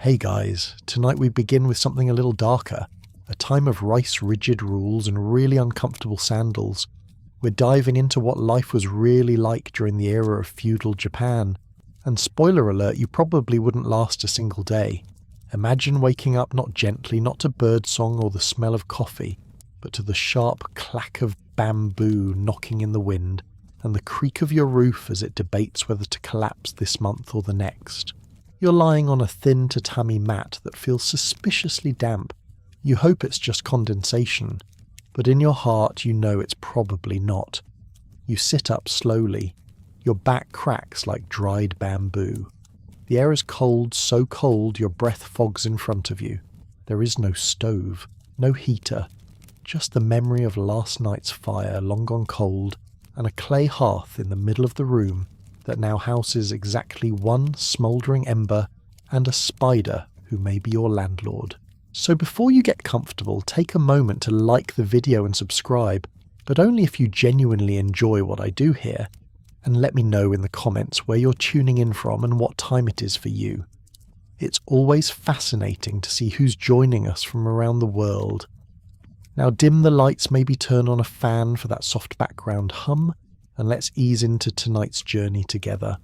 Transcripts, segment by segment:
Hey guys, tonight we begin with something a little darker. A time of rice-rigid rules and really uncomfortable sandals. We're diving into what life was really like during the era of Feudal Japan. And spoiler alert, you probably wouldn't last a single day. Imagine waking up not gently, not to birdsong or the smell of coffee, but to the sharp clack of bamboo knocking in the wind and the creak of your roof as it debates whether to collapse this month or the next. You're lying on a thin tatami mat that feels suspiciously damp. You hope it's just condensation, but in your heart you know it's probably not. You sit up slowly. Your back cracks like dried bamboo. The air is cold, so cold your breath fogs in front of you. There is no stove, no heater, just the memory of last night's fire long gone cold and a clay hearth in the middle of the room that now houses exactly one smouldering ember and a spider who may be your landlord. So before you get comfortable, take a moment to like the video and subscribe, but only if you genuinely enjoy what I do here, and let me know in the comments where you're tuning in from and what time it is for you. It's always fascinating to see who's joining us from around the world. Now dim the lights, maybe turn on a fan for that soft background hum, and let's ease into tonight's journey together.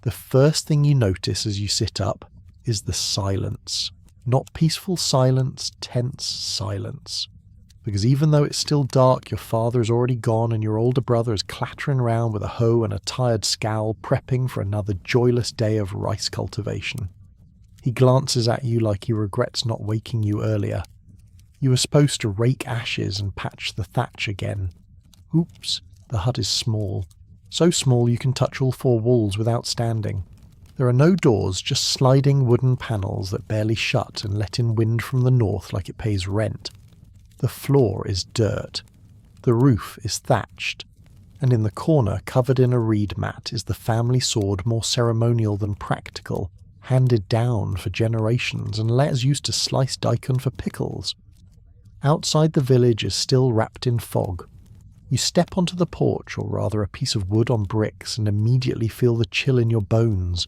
The first thing you notice as you sit up is the silence. Not peaceful silence, tense silence. Because even though it's still dark, your father is already gone and your older brother is clattering around with a hoe and a tired scowl, prepping for another joyless day of rice cultivation. He glances at you like he regrets not waking you earlier. You were supposed to rake ashes and patch the thatch again. Oops. The hut is small. So small you can touch all four walls without standing. There are no doors, just sliding wooden panels that barely shut and let in wind from the north like it pays rent. The floor is dirt. The roof is thatched. And in the corner, covered in a reed mat, is the family sword, more ceremonial than practical, handed down for generations and Letters used to slice daikon for pickles. Outside the village is still wrapped in fog. You step onto the porch, or rather a piece of wood on bricks, and immediately feel the chill in your bones.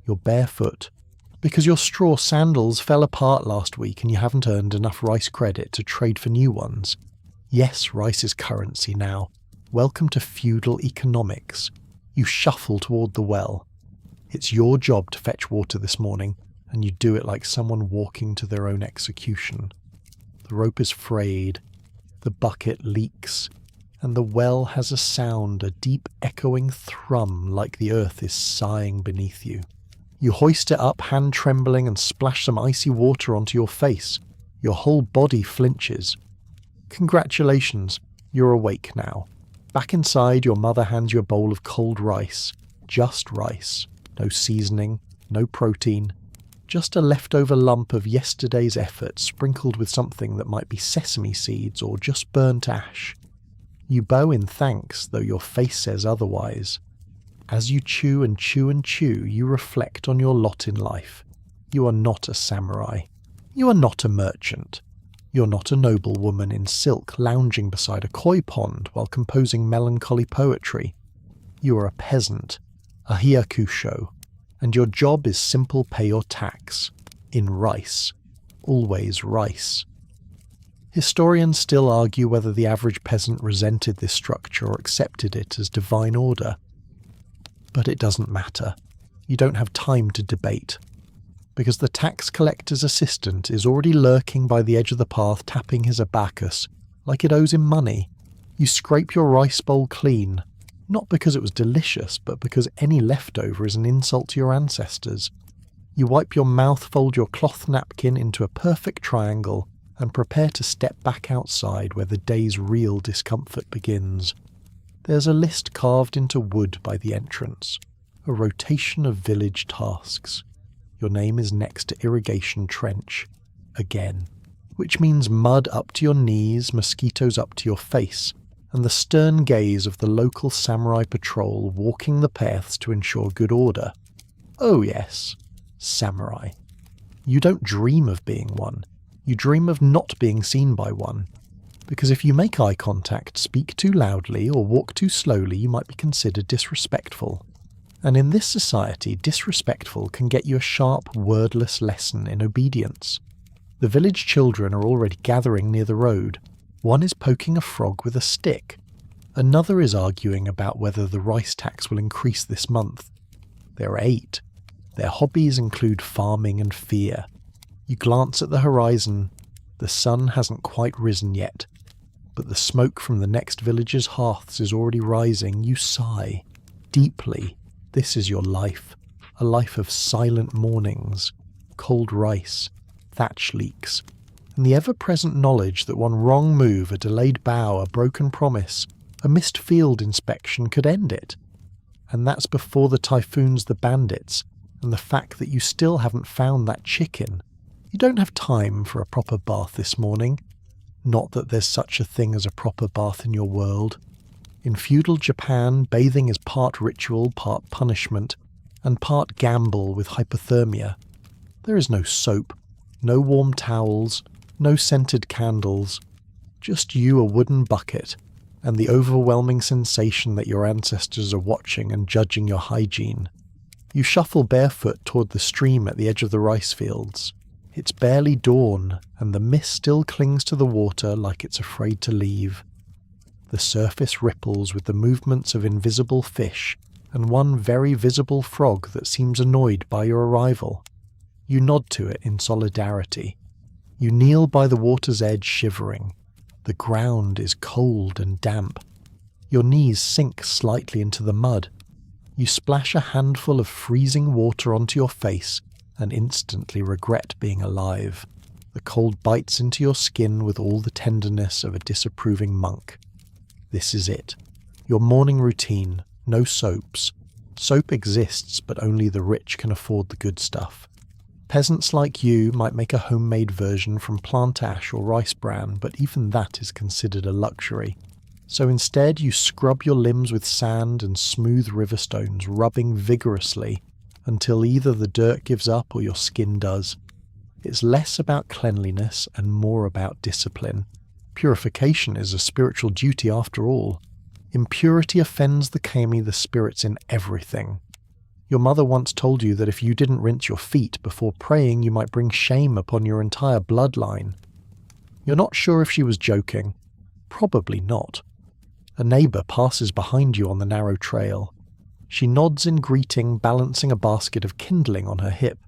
You're barefoot. Because your straw sandals fell apart last week and you haven't earned enough rice credit to trade for new ones. Yes, rice is currency now. Welcome to feudal economics. You shuffle toward the well. It's your job to fetch water this morning, and you do it like someone walking to their own execution. The rope is frayed. The bucket leaks. And the well has a sound, a deep echoing thrum like the earth is sighing beneath you. You hoist it up, hand trembling, and splash some icy water onto your face. Your whole body flinches. Congratulations, you're awake now. Back inside, your mother hands you a bowl of cold rice. Just rice. No seasoning, no protein. Just a leftover lump of yesterday's effort sprinkled with something that might be sesame seeds or just burnt ash. You bow in thanks, though your face says otherwise. As you chew and chew and chew, you reflect on your lot in life. You are not a samurai. You are not a merchant. You're not a noblewoman in silk lounging beside a koi pond while composing melancholy poetry. You are a peasant, a hyakusho, and your job is simple: pay your tax. In rice. Always rice. Historians still argue whether the average peasant resented this structure or accepted it as divine order. But it doesn't matter. You don't have time to debate. Because the tax collector's assistant is already lurking by the edge of the path tapping his abacus, like it owes him money. You scrape your rice bowl clean, not because it was delicious, but because any leftover is an insult to your ancestors. You wipe your mouth, fold your cloth napkin into a perfect triangle, and prepare to step back outside where the day's real discomfort begins. There's a list carved into wood by the entrance, a rotation of village tasks. Your name is next to irrigation trench, again, which means mud up to your knees, mosquitoes up to your face, and the stern gaze of the local samurai patrol walking the paths to ensure good order. Oh yes, samurai. You don't dream of being one. You dream of not being seen by one. Because if you make eye contact, speak too loudly, or walk too slowly, you might be considered disrespectful. And in this society, disrespectful can get you a sharp, wordless lesson in obedience. The village children are already gathering near the road. One is poking a frog with a stick. Another is arguing about whether the rice tax will increase this month. There are 8. Their hobbies include farming and fear. You glance at the horizon. The sun hasn't quite risen yet, but the smoke from the next village's hearths is already rising. You sigh. Deeply. This is your life. A life of silent mornings, cold rice, thatch leaks, and the ever-present knowledge that one wrong move, a delayed bow, a broken promise, a missed field inspection could end it. And that's before the typhoons, the bandits, and the fact that you still haven't found that chicken. You don't have time for a proper bath this morning. Not that there's such a thing as a proper bath in your world. In feudal Japan, bathing is part ritual, part punishment, and part gamble with hypothermia. There is no soap, no warm towels, no scented candles, just you, a wooden bucket, and the overwhelming sensation that your ancestors are watching and judging your hygiene. You shuffle barefoot toward the stream at the edge of the rice fields. It's barely dawn, and the mist still clings to the water like it's afraid to leave. The surface ripples with the movements of invisible fish, and one very visible frog that seems annoyed by your arrival. You nod to it in solidarity. You kneel by the water's edge shivering. The ground is cold and damp. Your knees sink slightly into the mud. You splash a handful of freezing water onto your face and instantly regret being alive. The cold bites into your skin with all the tenderness of a disapproving monk. This is it. Your morning routine. No soaps. Soap exists, but only the rich can afford the good stuff. Peasants like you might make a homemade version from plant ash or rice bran, but even that is considered a luxury. So instead you scrub your limbs with sand and smooth river stones, rubbing vigorously until either the dirt gives up or your skin does. It's less about cleanliness and more about discipline. Purification is a spiritual duty after all. Impurity offends the kami, the spirits in everything. Your mother once told you that if you didn't rinse your feet before praying, you might bring shame upon your entire bloodline. You're not sure if she was joking. Probably not. A neighbour passes behind you on the narrow trail. She nods in greeting, balancing a basket of kindling on her hip.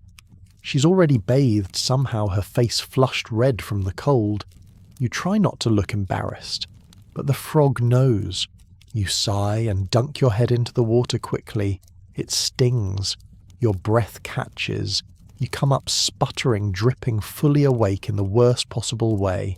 She's already bathed, somehow her face flushed red from the cold. You try not to look embarrassed, but the frog knows. You sigh and dunk your head into the water quickly. It stings. Your breath catches. You come up sputtering, dripping, fully awake in the worst possible way.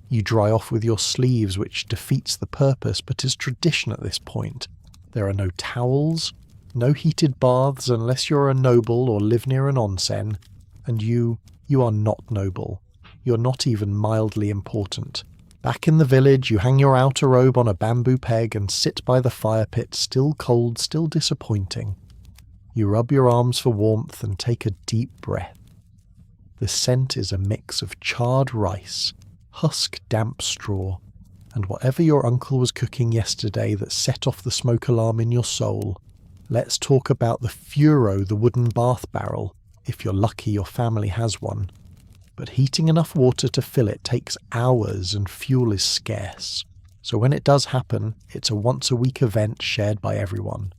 You dry off with your sleeves, which defeats the purpose but is tradition at this point. There are no towels, no heated baths unless you're a noble or live near an onsen, and you are not noble. You're not even mildly important. Back in the village, you hang your outer robe on a bamboo peg and sit by the fire pit, still cold, still disappointing. You rub your arms for warmth and take a deep breath. The scent is a mix of charred rice, husk damp straw, and whatever your uncle was cooking yesterday that set off the smoke alarm in your soul. Let's talk about the furo, the wooden bath barrel, if you're lucky your family has one. But heating enough water to fill it takes hours and fuel is scarce. So when it does happen, it's a once-a-week event shared by everyone.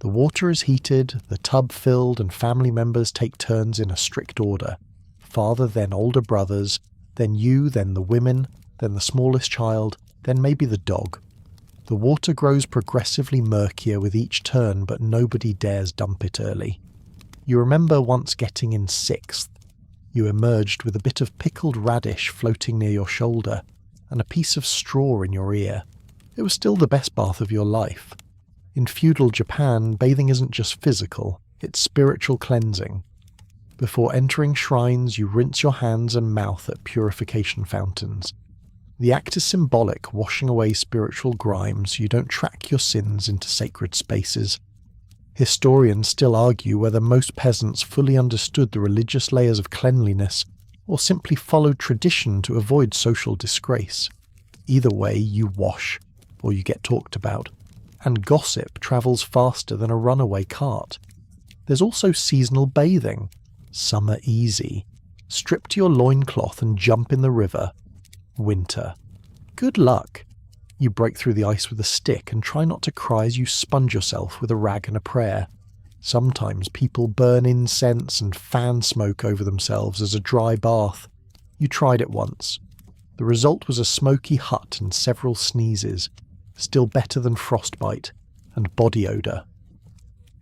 The water is heated, the tub filled, and family members take turns in a strict order. Father, then older brothers, then you, then the women, then the smallest child, then maybe the dog. The water grows progressively murkier with each turn, but nobody dares dump it early. You remember once getting in 6th. You emerged with a bit of pickled radish floating near your shoulder and a piece of straw in your ear. It was still the best bath of your life. In feudal Japan, bathing isn't just physical, it's spiritual cleansing. Before entering shrines, you rinse your hands and mouth at purification fountains. The act is symbolic, washing away spiritual grime so you don't track your sins into sacred spaces. Historians still argue whether most peasants fully understood the religious layers of cleanliness or simply followed tradition to avoid social disgrace. Either way, you wash, or you get talked about. and gossip travels faster than a runaway cart. There's also seasonal bathing, summer easy. Strip to your loincloth and jump in the river. Winter. Good luck. You break through the ice with a stick and try not to cry as you sponge yourself with a rag and a prayer. Sometimes people burn incense and fan smoke over themselves as a dry bath. You tried it once. The result was a smoky hut and several sneezes, still better than frostbite, and body odour.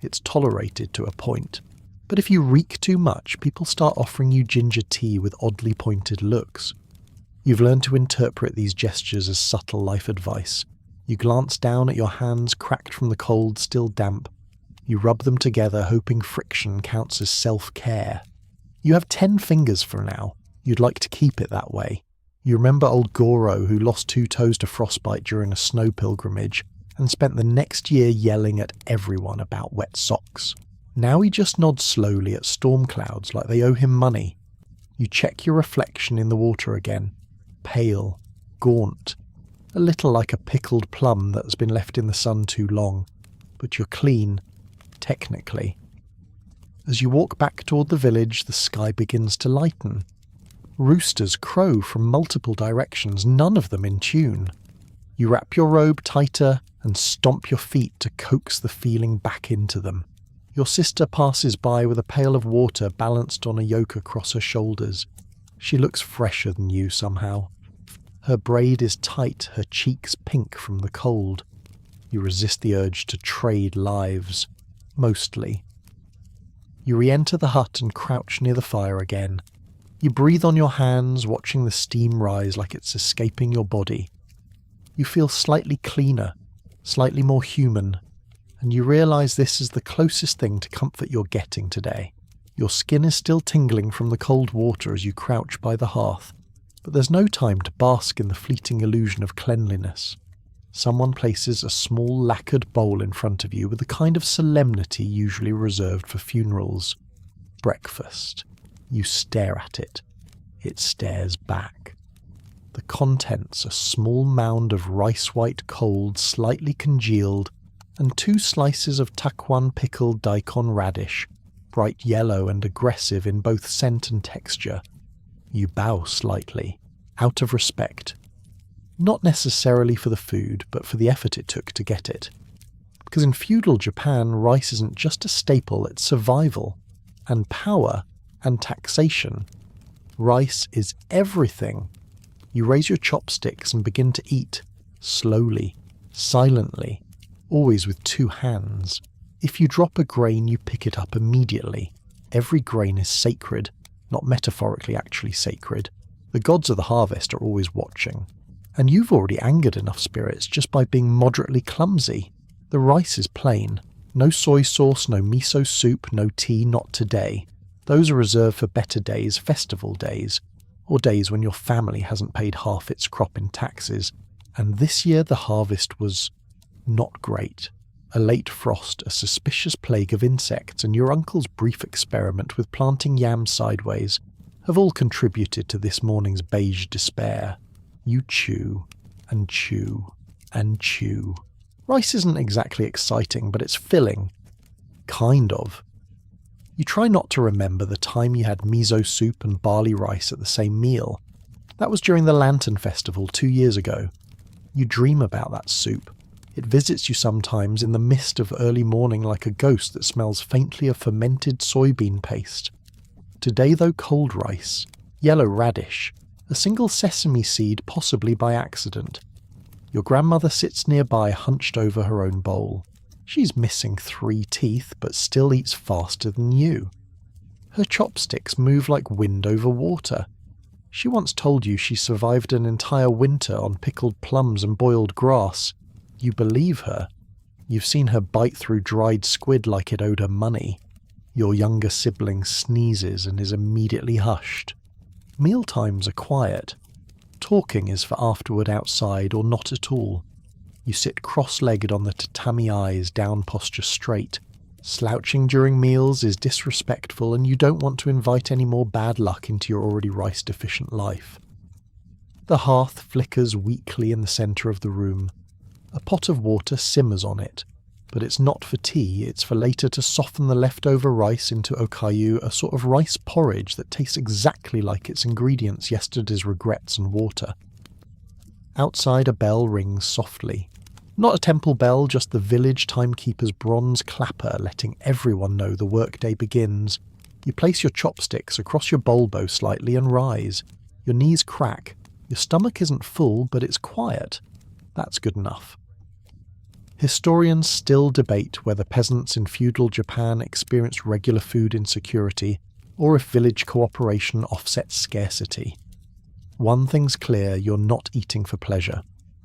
It's tolerated to a point, but if you reek too much, people start offering you ginger tea with oddly pointed looks. You've learned to interpret these gestures as subtle life advice. You glance down at your hands cracked from the cold, still damp. You rub them together, hoping friction counts as self-care. You have 10 fingers for now. You'd like to keep it that way. You remember old Goro, who lost 2 toes to frostbite during a snow pilgrimage and spent the next year yelling at everyone about wet socks. Now he just nods slowly at storm clouds like they owe him money. You check your reflection in the water again. Pale, gaunt, a little like a pickled plum that's been left in the sun too long. But you're clean, technically. As you walk back toward the village, the sky begins to lighten. Roosters crow from multiple directions, none of them in tune. You wrap your robe tighter and stomp your feet to coax the feeling back into them. Your sister passes by with a pail of water balanced on a yoke across her shoulders. She looks fresher than you somehow. Her braid is tight, her cheeks pink from the cold. You resist the urge to trade lives. Mostly. You re-enter the hut and crouch near the fire again. You breathe on your hands, watching the steam rise like it's escaping your body. You feel slightly cleaner, slightly more human, and you realise this is the closest thing to comfort you're getting today. Your skin is still tingling from the cold water as you crouch by the hearth, but there's no time to bask in the fleeting illusion of cleanliness. Someone places a small lacquered bowl in front of you with the kind of solemnity usually reserved for funerals. Breakfast. You stare at it. It stares back. The contents, a small mound of rice-white cold, slightly congealed, and 2 slices of takuan pickled daikon radish, bright yellow and aggressive in both scent and texture. You bow slightly, out of respect. Not necessarily for the food, but for the effort it took to get it. Because in feudal Japan, rice isn't just a staple, it's survival, and power, and taxation. Rice is everything. You raise your chopsticks and begin to eat, slowly, silently, always with 2 hands. If you drop a grain, you pick it up immediately. Every grain is sacred, not metaphorically actually sacred. The gods of the harvest are always watching. And you've already angered enough spirits just by being moderately clumsy. The rice is plain. No soy sauce, no miso soup, no tea, not today. Those are reserved for better days, festival days, or days when your family hasn't paid half its crop in taxes. And this year the harvest was not great. A late frost, a suspicious plague of insects, and your uncle's brief experiment with planting yams sideways have all contributed to this morning's beige despair. You chew, and chew, and chew. Rice isn't exactly exciting, but it's filling. Kind of. You try not to remember the time you had miso soup and barley rice at the same meal. That was during the Lantern Festival 2 years ago. You dream about that soup. It visits you sometimes in the mist of early morning like a ghost that smells faintly of fermented soybean paste. Today, though, cold rice, yellow radish, a single sesame seed possibly by accident. Your grandmother sits nearby hunched over her own bowl. She's missing 3 teeth, but still eats faster than you. Her chopsticks move like wind over water. She once told you she survived an entire winter on pickled plums and boiled grass. You believe her. You've seen her bite through dried squid like it owed her money. Your younger sibling sneezes and is immediately hushed. Mealtimes are quiet. Talking is for afterward outside or not at all. You sit cross-legged on the tatami eyes, down posture straight. Slouching during meals is disrespectful and you don't want to invite any more bad luck into your already rice-deficient life. The hearth flickers weakly in the centre of the room. A pot of water simmers on it, but it's not for tea, it's for later to soften the leftover rice into okayu, a sort of rice porridge that tastes exactly like its ingredients, yesterday's regrets and water. Outside, a bell rings softly. Not a temple bell, just the village timekeeper's bronze clapper letting everyone know the workday begins. You place your chopsticks across your bulbo slightly and rise. Your knees crack. Your stomach isn't full, but it's quiet. That's good enough. Historians still debate whether peasants in feudal Japan experienced regular food insecurity or if village cooperation offsets scarcity. One thing's clear, you're not eating for pleasure.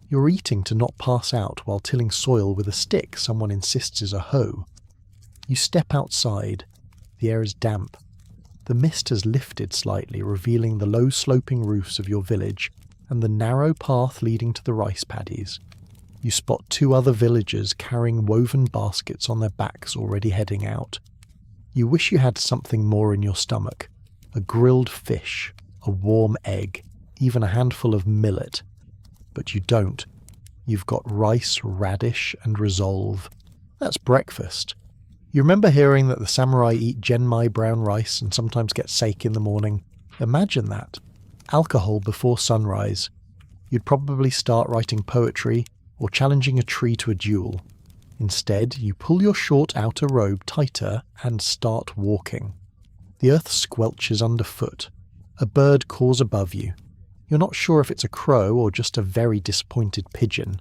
You're eating to not pass out while tilling soil with a stick someone insists is a hoe. You step outside. The air is damp. The mist has lifted slightly, revealing the low-sloping roofs of your village and the narrow path leading to the rice paddies. You spot 2 other villagers carrying woven baskets on their backs already heading out. You wish you had something more in your stomach. A grilled fish, a warm egg, even a handful of millet. But you don't. You've got rice, radish, and resolve. That's breakfast. You remember hearing that the samurai eat genmai brown rice and sometimes get sake in the morning? Imagine that. Alcohol before sunrise. You'd probably start writing poetry or challenging a tree to a duel. Instead, you pull your short outer robe tighter and start walking. The earth squelches underfoot. A bird caws above you. You're not sure if it's a crow or just a very disappointed pigeon.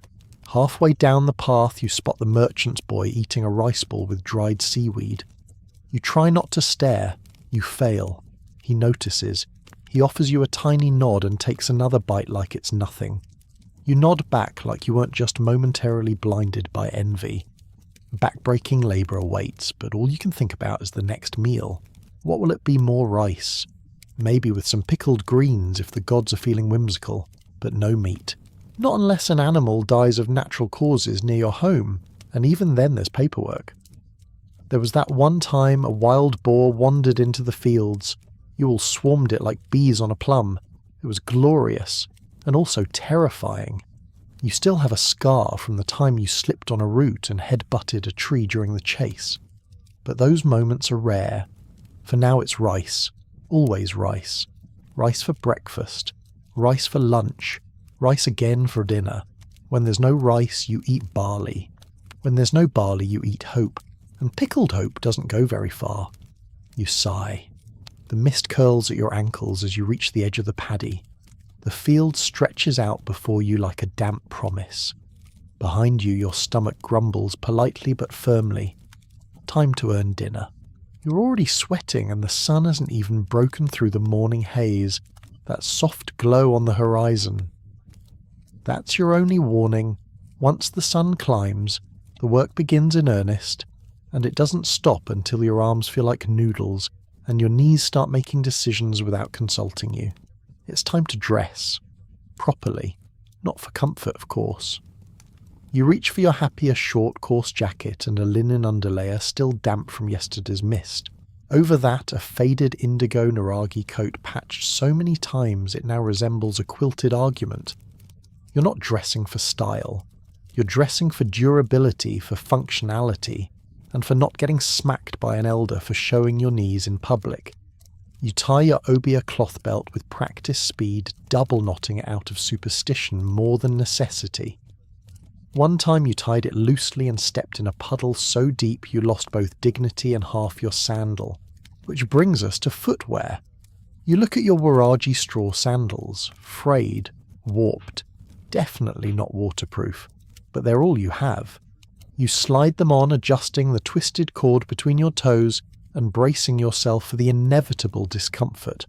Halfway down the path, you spot the merchant's boy eating a rice ball with dried seaweed. You try not to stare. You fail. He notices. He offers you a tiny nod and takes another bite like it's nothing. You nod back like you weren't just momentarily blinded by envy. Backbreaking labour awaits, but all you can think about is the next meal. What will it be? More rice? Maybe with some pickled greens if the gods are feeling whimsical, but no meat. Not unless an animal dies of natural causes near your home, and even then there's paperwork. There was that one time a wild boar wandered into the fields. You all swarmed it like bees on a plum. It was glorious, and also terrifying. You still have a scar from the time you slipped on a root and head-butted a tree during the chase. But those moments are rare. For now it's rice. Always rice. Rice for breakfast. Rice for lunch. Rice again for dinner. When there's no rice, you eat barley. When there's no barley, you eat hope. And pickled hope doesn't go very far. You sigh. The mist curls at your ankles as you reach the edge of the paddy. The field stretches out before you like a damp promise. Behind you, your stomach grumbles politely but firmly. Time to earn dinner. You're already sweating and the sun hasn't even broken through the morning haze, that soft glow on the horizon. That's your only warning. Once the sun climbs, the work begins in earnest, and it doesn't stop until your arms feel like noodles and your knees start making decisions without consulting you. It's time to dress. Properly. Not for comfort, of course. You reach for your happier short, coarse jacket and a linen underlayer still damp from yesterday's mist. Over that, a faded indigo naragi coat patched so many times it now resembles a quilted argument. You're not dressing for style. You're dressing for durability, for functionality, and for not getting smacked by an elder for showing your knees in public. You tie your obeah cloth belt with practice speed, double knotting it out of superstition more than necessity. One time you tied it loosely and stepped in a puddle so deep you lost both dignity and half your sandal. Which brings us to footwear. You look at your waraji straw sandals, frayed, warped, definitely not waterproof, but they're all you have. You slide them on, adjusting the twisted cord between your toes and bracing yourself for the inevitable discomfort.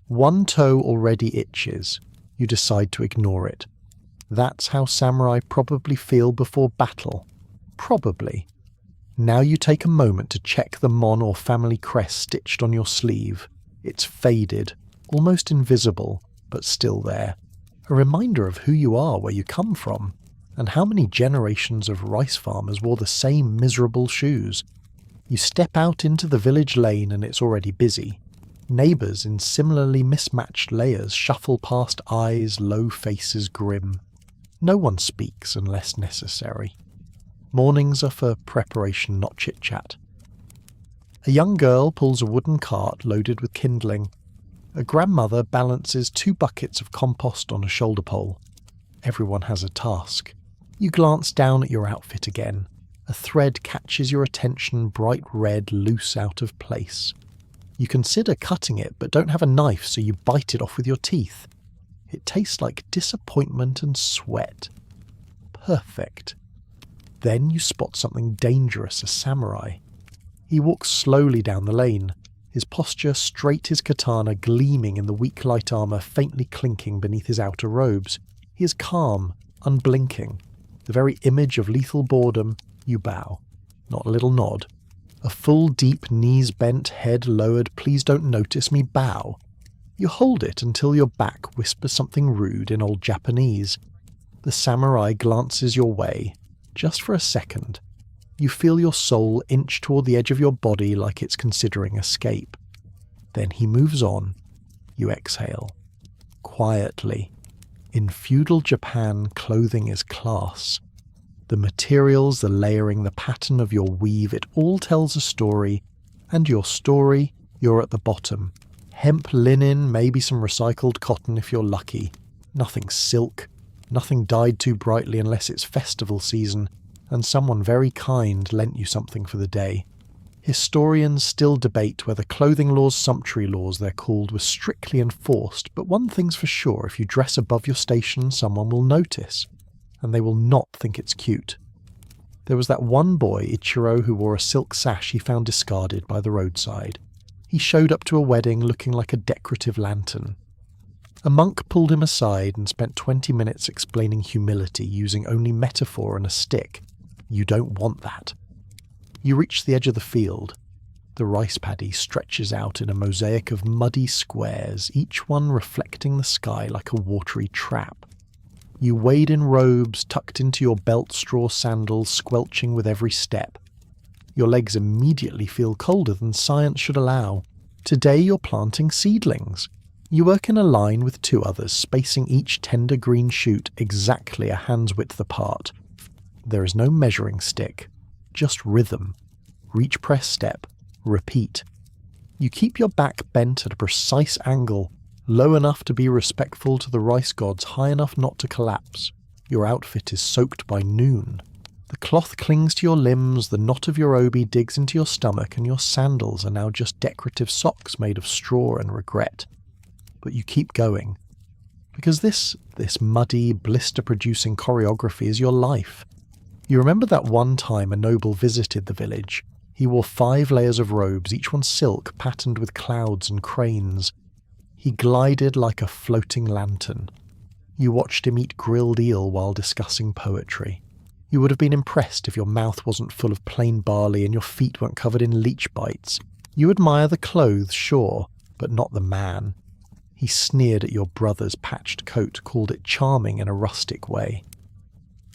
One toe already itches. You decide to ignore it. That's how samurai probably feel before battle. Probably. Now you take a moment to check the mon or family crest stitched on your sleeve. It's faded, almost invisible, but still there. A reminder of who you are, where you come from, and how many generations of rice farmers wore the same miserable shoes. You step out into the village lane and it's already busy. Neighbours in similarly mismatched layers shuffle past eyes, low faces grim. No one speaks unless necessary. Mornings are for preparation, not chit-chat. A young girl pulls a wooden cart loaded with kindling. A grandmother balances 2 buckets of compost on a shoulder pole. Everyone has a task. You glance down at your outfit again. A thread catches your attention, bright red, loose out of place. You consider cutting it, but don't have a knife, so you bite it off with your teeth. It tastes like disappointment and sweat. Perfect. Then you spot something dangerous, a samurai. He walks slowly down the lane, his posture straight, his katana gleaming in the weak light armour faintly clinking beneath his outer robes. He is calm, unblinking. The very image of lethal boredom. You bow. Not a little nod. A full, deep, knees bent, head lowered, please don't notice me bow. You hold it until your back whispers something rude in old Japanese. The samurai glances your way. Just for a second. You feel your soul inch toward the edge of your body like it's considering escape. Then he moves on. You exhale. Quietly. In feudal Japan, clothing is class. The materials, the layering, the pattern of your weave, it all tells a story. And your story, you're at the bottom. Hemp, linen, maybe some recycled cotton if you're lucky. Nothing silk. Nothing dyed too brightly unless it's festival season, and someone very kind lent you something for the day. Historians still debate whether clothing laws, sumptuary laws they're called, were strictly enforced, but one thing's for sure, if you dress above your station, someone will notice, and they will not think it's cute. There was that one boy, Ichiro, who wore a silk sash he found discarded by the roadside. He showed up to a wedding looking like a decorative lantern. A monk pulled him aside and spent 20 minutes explaining humility using only metaphor and a stick. You don't want that. You reach the edge of the field. The rice paddy stretches out in a mosaic of muddy squares, each one reflecting the sky like a watery trap. You wade in robes tucked into your belt straw sandals, squelching with every step. Your legs immediately feel colder than science should allow. Today you're planting seedlings. You work in a line with 2 others, spacing each tender green shoot exactly a hand's width apart. There is no measuring stick, just rhythm. Reach, press, step, repeat. You keep your back bent at a precise angle, low enough to be respectful to the rice gods, high enough not to collapse. Your outfit is soaked by noon. The cloth clings to your limbs, the knot of your obi digs into your stomach, and your sandals are now just decorative socks made of straw and regret. But you keep going. Because this muddy, blister-producing choreography is your life. You remember that one time a noble visited the village. He wore 5 layers of robes, each one silk, patterned with clouds and cranes. He glided like a floating lantern. You watched him eat grilled eel while discussing poetry. You would have been impressed if your mouth wasn't full of plain barley and your feet weren't covered in leech bites. You admire the clothes, sure, but not the man. He sneered at your brother's patched coat, called it charming in a rustic way.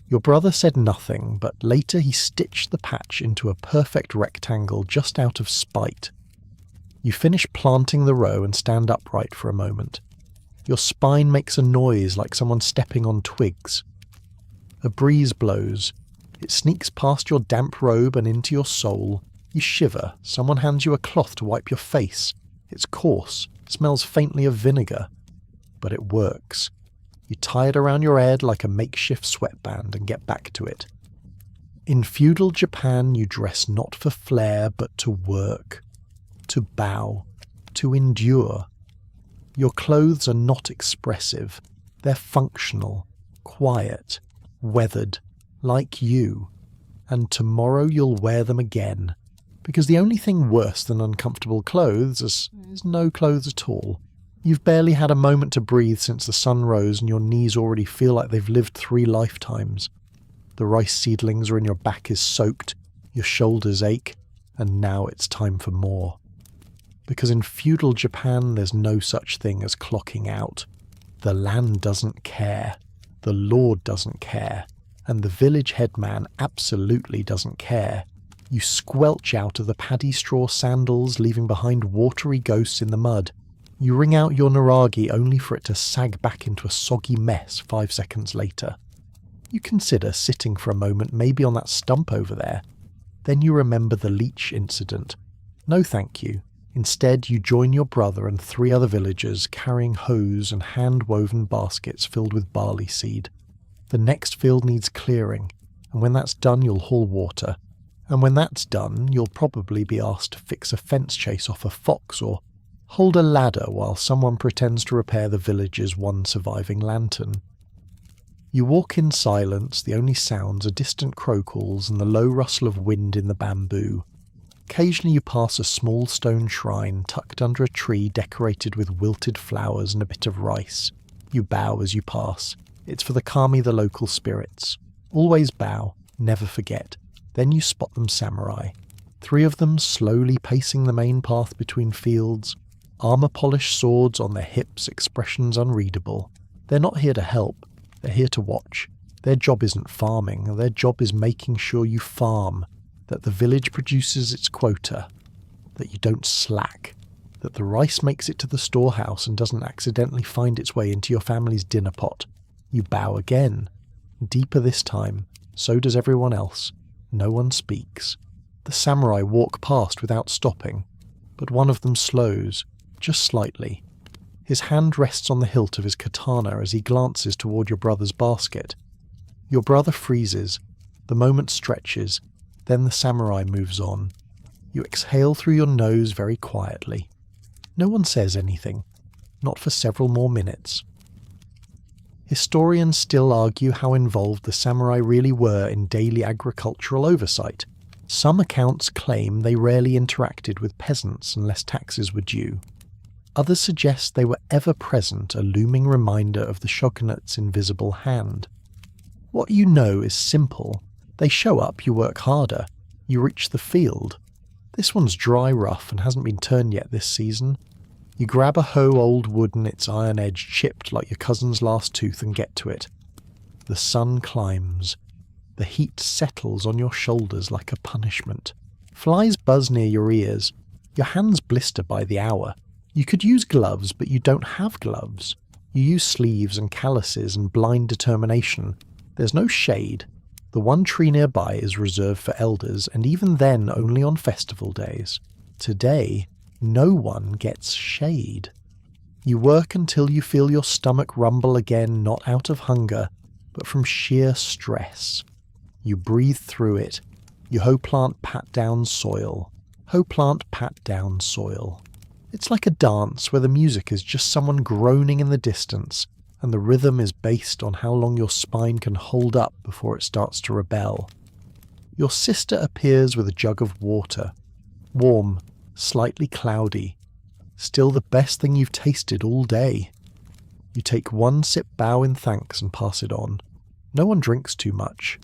Your brother said nothing, but later he stitched the patch into a perfect rectangle just out of spite. You finish planting the row and stand upright for a moment. Your spine makes a noise like someone stepping on twigs. A breeze blows. It sneaks past your damp robe and into your soul. You shiver. Someone hands you a cloth to wipe your face. It's coarse. Smells faintly of vinegar. But it works. You tie it around your head like a makeshift sweatband and get back to it. In feudal Japan, you dress not for flair, but to work, to bow, to endure. Your clothes are not expressive. They're functional, quiet, weathered, like you. And tomorrow you'll wear them again. Because the only thing worse than uncomfortable clothes is no clothes at all. You've barely had a moment to breathe since the sun rose and your knees already feel like they've lived 3 lifetimes. The rice seedlings are in your back is soaked, your shoulders ache, and now it's time for more. Because in feudal Japan there's no such thing as clocking out. The land doesn't care, the lord doesn't care, and the village headman absolutely doesn't care. You squelch out of the paddy straw sandals, leaving behind watery ghosts in the mud. You wring out your naragi only for it to sag back into a soggy mess 5 seconds later. You consider sitting for a moment maybe on that stump over there. Then you remember the leech incident. No thank you. Instead, you join your brother and 3 other villagers carrying hoes and hand-woven baskets filled with barley seed. The next field needs clearing, and when that's done you'll haul water. And when that's done, you'll probably be asked to fix a fence chase off a fox or hold a ladder while someone pretends to repair the village's one surviving lantern. You walk in silence, the only sounds are distant crow calls and the low rustle of wind in the bamboo. Occasionally you pass a small stone shrine tucked under a tree decorated with wilted flowers and a bit of rice. You bow as you pass. It's for the kami, the local spirits. Always bow, never forget. Then you spot them samurai. 3 of them slowly pacing the main path between fields, armour-polished swords on their hips, expressions unreadable. They're not here to help. They're here to watch. Their job isn't farming, their job is making sure you farm, that the village produces its quota, that you don't slack, that the rice makes it to the storehouse and doesn't accidentally find its way into your family's dinner pot. You bow again, deeper this time, so does everyone else. No one speaks. The samurai walk past without stopping, but one of them slows, just slightly. His hand rests on the hilt of his katana as he glances toward your brother's basket. Your brother freezes. The moment stretches. Then the samurai moves on. You exhale through your nose very quietly. No one says anything. Not for several more minutes. Historians still argue how involved the samurai really were in daily agricultural oversight. Some accounts claim they rarely interacted with peasants unless taxes were due. Others suggest they were ever present, a looming reminder of the shogunate's invisible hand. What you know is simple. They show up, you work harder. You reach the field. This one's dry rough and hasn't been turned yet this season. You grab a hoe old wooden, its iron edge chipped like your cousin's last tooth, and get to it. The sun climbs. The heat settles on your shoulders like a punishment. Flies buzz near your ears. Your hands blister by the hour. You could use gloves, but you don't have gloves. You use sleeves and calluses and blind determination. There's no shade. The one tree nearby is reserved for elders, and even then only on festival days. Today, no one gets shade. You work until you feel your stomach rumble again, not out of hunger, but from sheer stress. You breathe through it. You hoe plant pat down soil. Hoe plant pat down soil. It's like a dance where the music is just someone groaning in the distance, and the rhythm is based on how long your spine can hold up before it starts to rebel. Your sister appears with a jug of water. Warm, slightly cloudy. Still the best thing you've tasted all day. You take one sip, bow in thanks, and pass it on. No one drinks too much.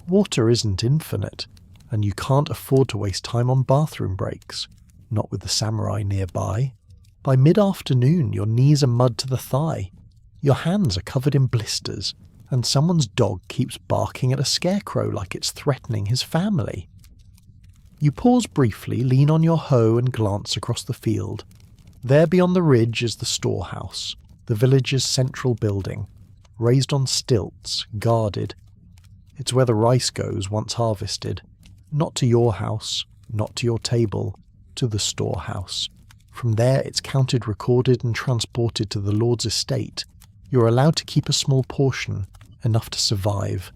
Water isn't infinite, and you can't afford to waste time on bathroom breaks. Not with the samurai nearby. By mid-afternoon, your knees are mud to the thigh. Your hands are covered in blisters, and someone's dog keeps barking at a scarecrow like it's threatening his family. You pause briefly, lean on your hoe, and glance across the field. There beyond the ridge is the storehouse, the village's central building, raised on stilts, guarded. It's where the rice goes once harvested. Not to your house, not to your table, to the storehouse. From there it's counted, recorded, and transported to the Lord's estate. You're allowed to keep a small portion, enough to survive.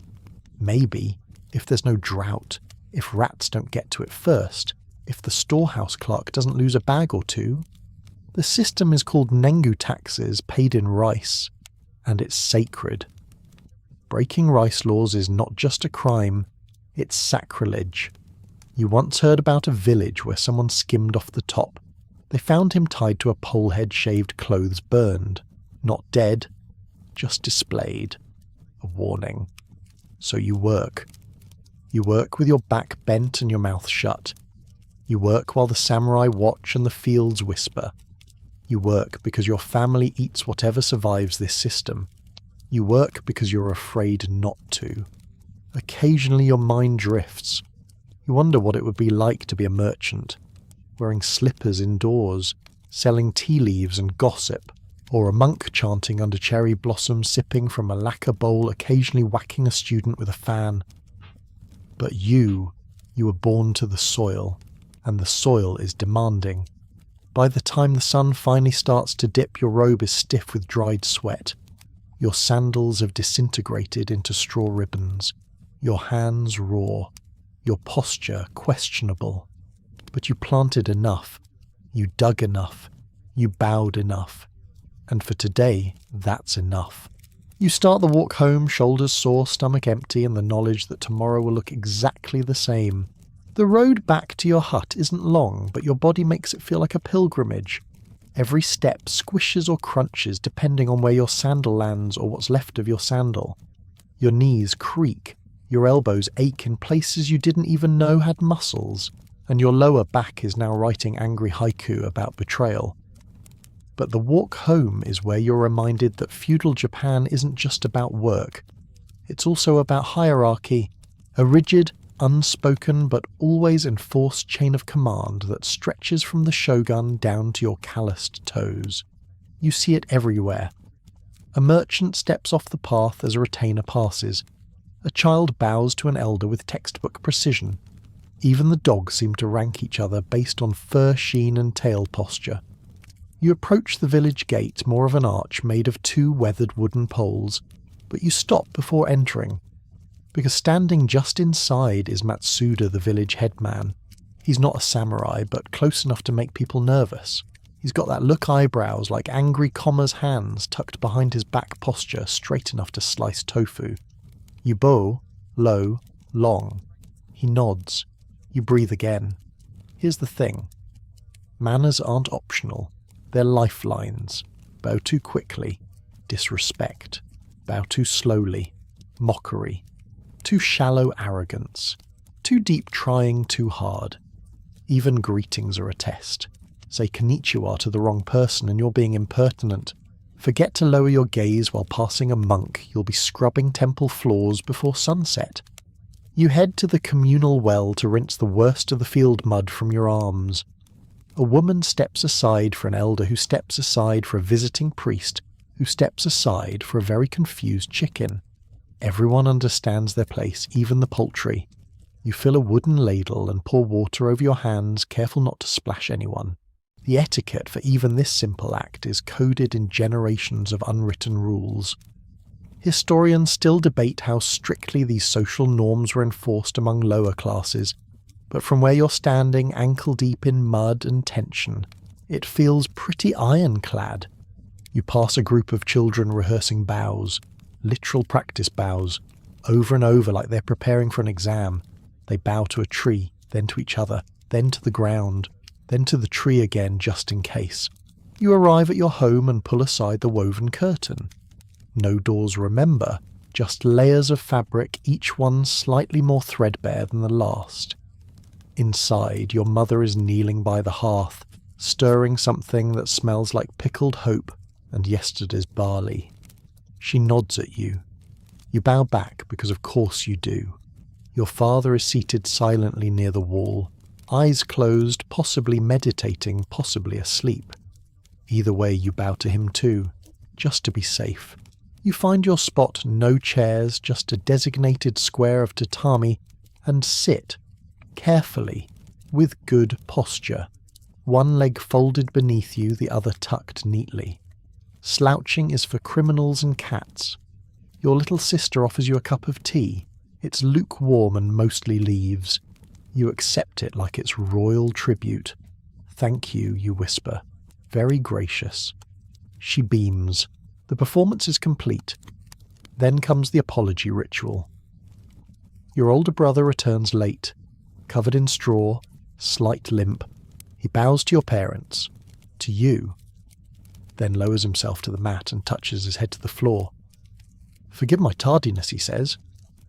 Maybe, if there's no drought, if rats don't get to it first, if the storehouse clerk doesn't lose a bag or two. The system is called Nengu taxes, paid in rice, and it's sacred. Breaking rice laws is not just a crime, it's sacrilege. You once heard about a village where someone skimmed off the top. They found him tied to a pole head, shaved, clothes burned. Not dead, just displayed. A warning. So you work. You work with your back bent and your mouth shut. You work while the samurai watch and the fields whisper. You work because your family eats whatever survives this system. You work because you're afraid not to. Occasionally your mind drifts. You wonder what it would be like to be a merchant, wearing slippers indoors, selling tea leaves and gossip, or a monk chanting under cherry blossom, sipping from a lacquer bowl, occasionally whacking a student with a fan. But you were born to the soil, and the soil is demanding. By the time the sun finally starts to dip, your robe is stiff with dried sweat. Your sandals have disintegrated into straw ribbons. Your hands raw. Your posture questionable. But you planted enough. You dug enough. You bowed enough. And for today, that's enough. You start the walk home, shoulders sore, stomach empty, and the knowledge that tomorrow will look exactly the same. The road back to your hut isn't long, but your body makes it feel like a pilgrimage. Every step squishes or crunches depending on where your sandal lands or what's left of your sandal. Your knees creak, your elbows ache in places you didn't even know had muscles, and your lower back is now writing angry haiku about betrayal. But the walk home is where you're reminded that feudal Japan isn't just about work. It's also about hierarchy, a rigid, unspoken but always enforced chain of command that stretches from the shogun down to your calloused toes. You see it everywhere. A merchant steps off the path as a retainer passes. A child bows to an elder with textbook precision. Even the dogs seem to rank each other based on fur sheen and tail posture. You approach the village gate, more of an arch made of 2 weathered wooden poles, but you stop before entering, because standing just inside is Matsuda, the village headman. He's not a samurai, but close enough to make people nervous. He's got that look eyebrows like angry comma's hands tucked behind his back posture, straight enough to slice tofu. You bow, low, long. He nods. You breathe again. Here's the thing. Manners aren't optional. They're lifelines. Bow too quickly. Disrespect. Bow too slowly. Mockery. Too shallow arrogance. Too deep trying too hard. Even greetings are a test. Say konnichiwa to the wrong person and you're being impertinent. Forget to lower your gaze while passing a monk, you'll be scrubbing temple floors before sunset. You head to the communal well to rinse the worst of the field mud from your arms. A woman steps aside for an elder who steps aside for a visiting priest who steps aside for a very confused chicken. Everyone understands their place, even the poultry. You fill a wooden ladle and pour water over your hands, careful not to splash anyone. The etiquette for even this simple act is coded in generations of unwritten rules. Historians still debate how strictly these social norms were enforced among lower classes, but from where you're standing ankle-deep in mud and tension, it feels pretty ironclad. You pass a group of children rehearsing bows, literal practice bows, over and over like they're preparing for an exam. They bow to a tree, then to each other, then to the ground, then to the tree again just in case. You arrive at your home and pull aside the woven curtain. No doors, remember, just layers of fabric, each one slightly more threadbare than the last. Inside, your mother is kneeling by the hearth, stirring something that smells like pickled hope and yesterday's barley. She nods at you. You bow back because of course you do. Your father is seated silently near the wall, eyes closed, possibly meditating, possibly asleep. Either way, you bow to him too, just to be safe. You find your spot, no chairs, just a designated square of tatami, and sit, carefully, with good posture. One leg folded beneath you, the other tucked neatly. Slouching is for criminals and cats. Your little sister offers you a cup of tea. It's lukewarm and mostly leaves. You accept it like it's royal tribute. Thank you, you whisper. Very gracious. She beams. The performance is complete. Then comes the apology ritual. Your older brother returns late, covered in straw, slight limp. He bows to your parents, to you, then lowers himself to the mat and touches his head to the floor. Forgive my tardiness, he says.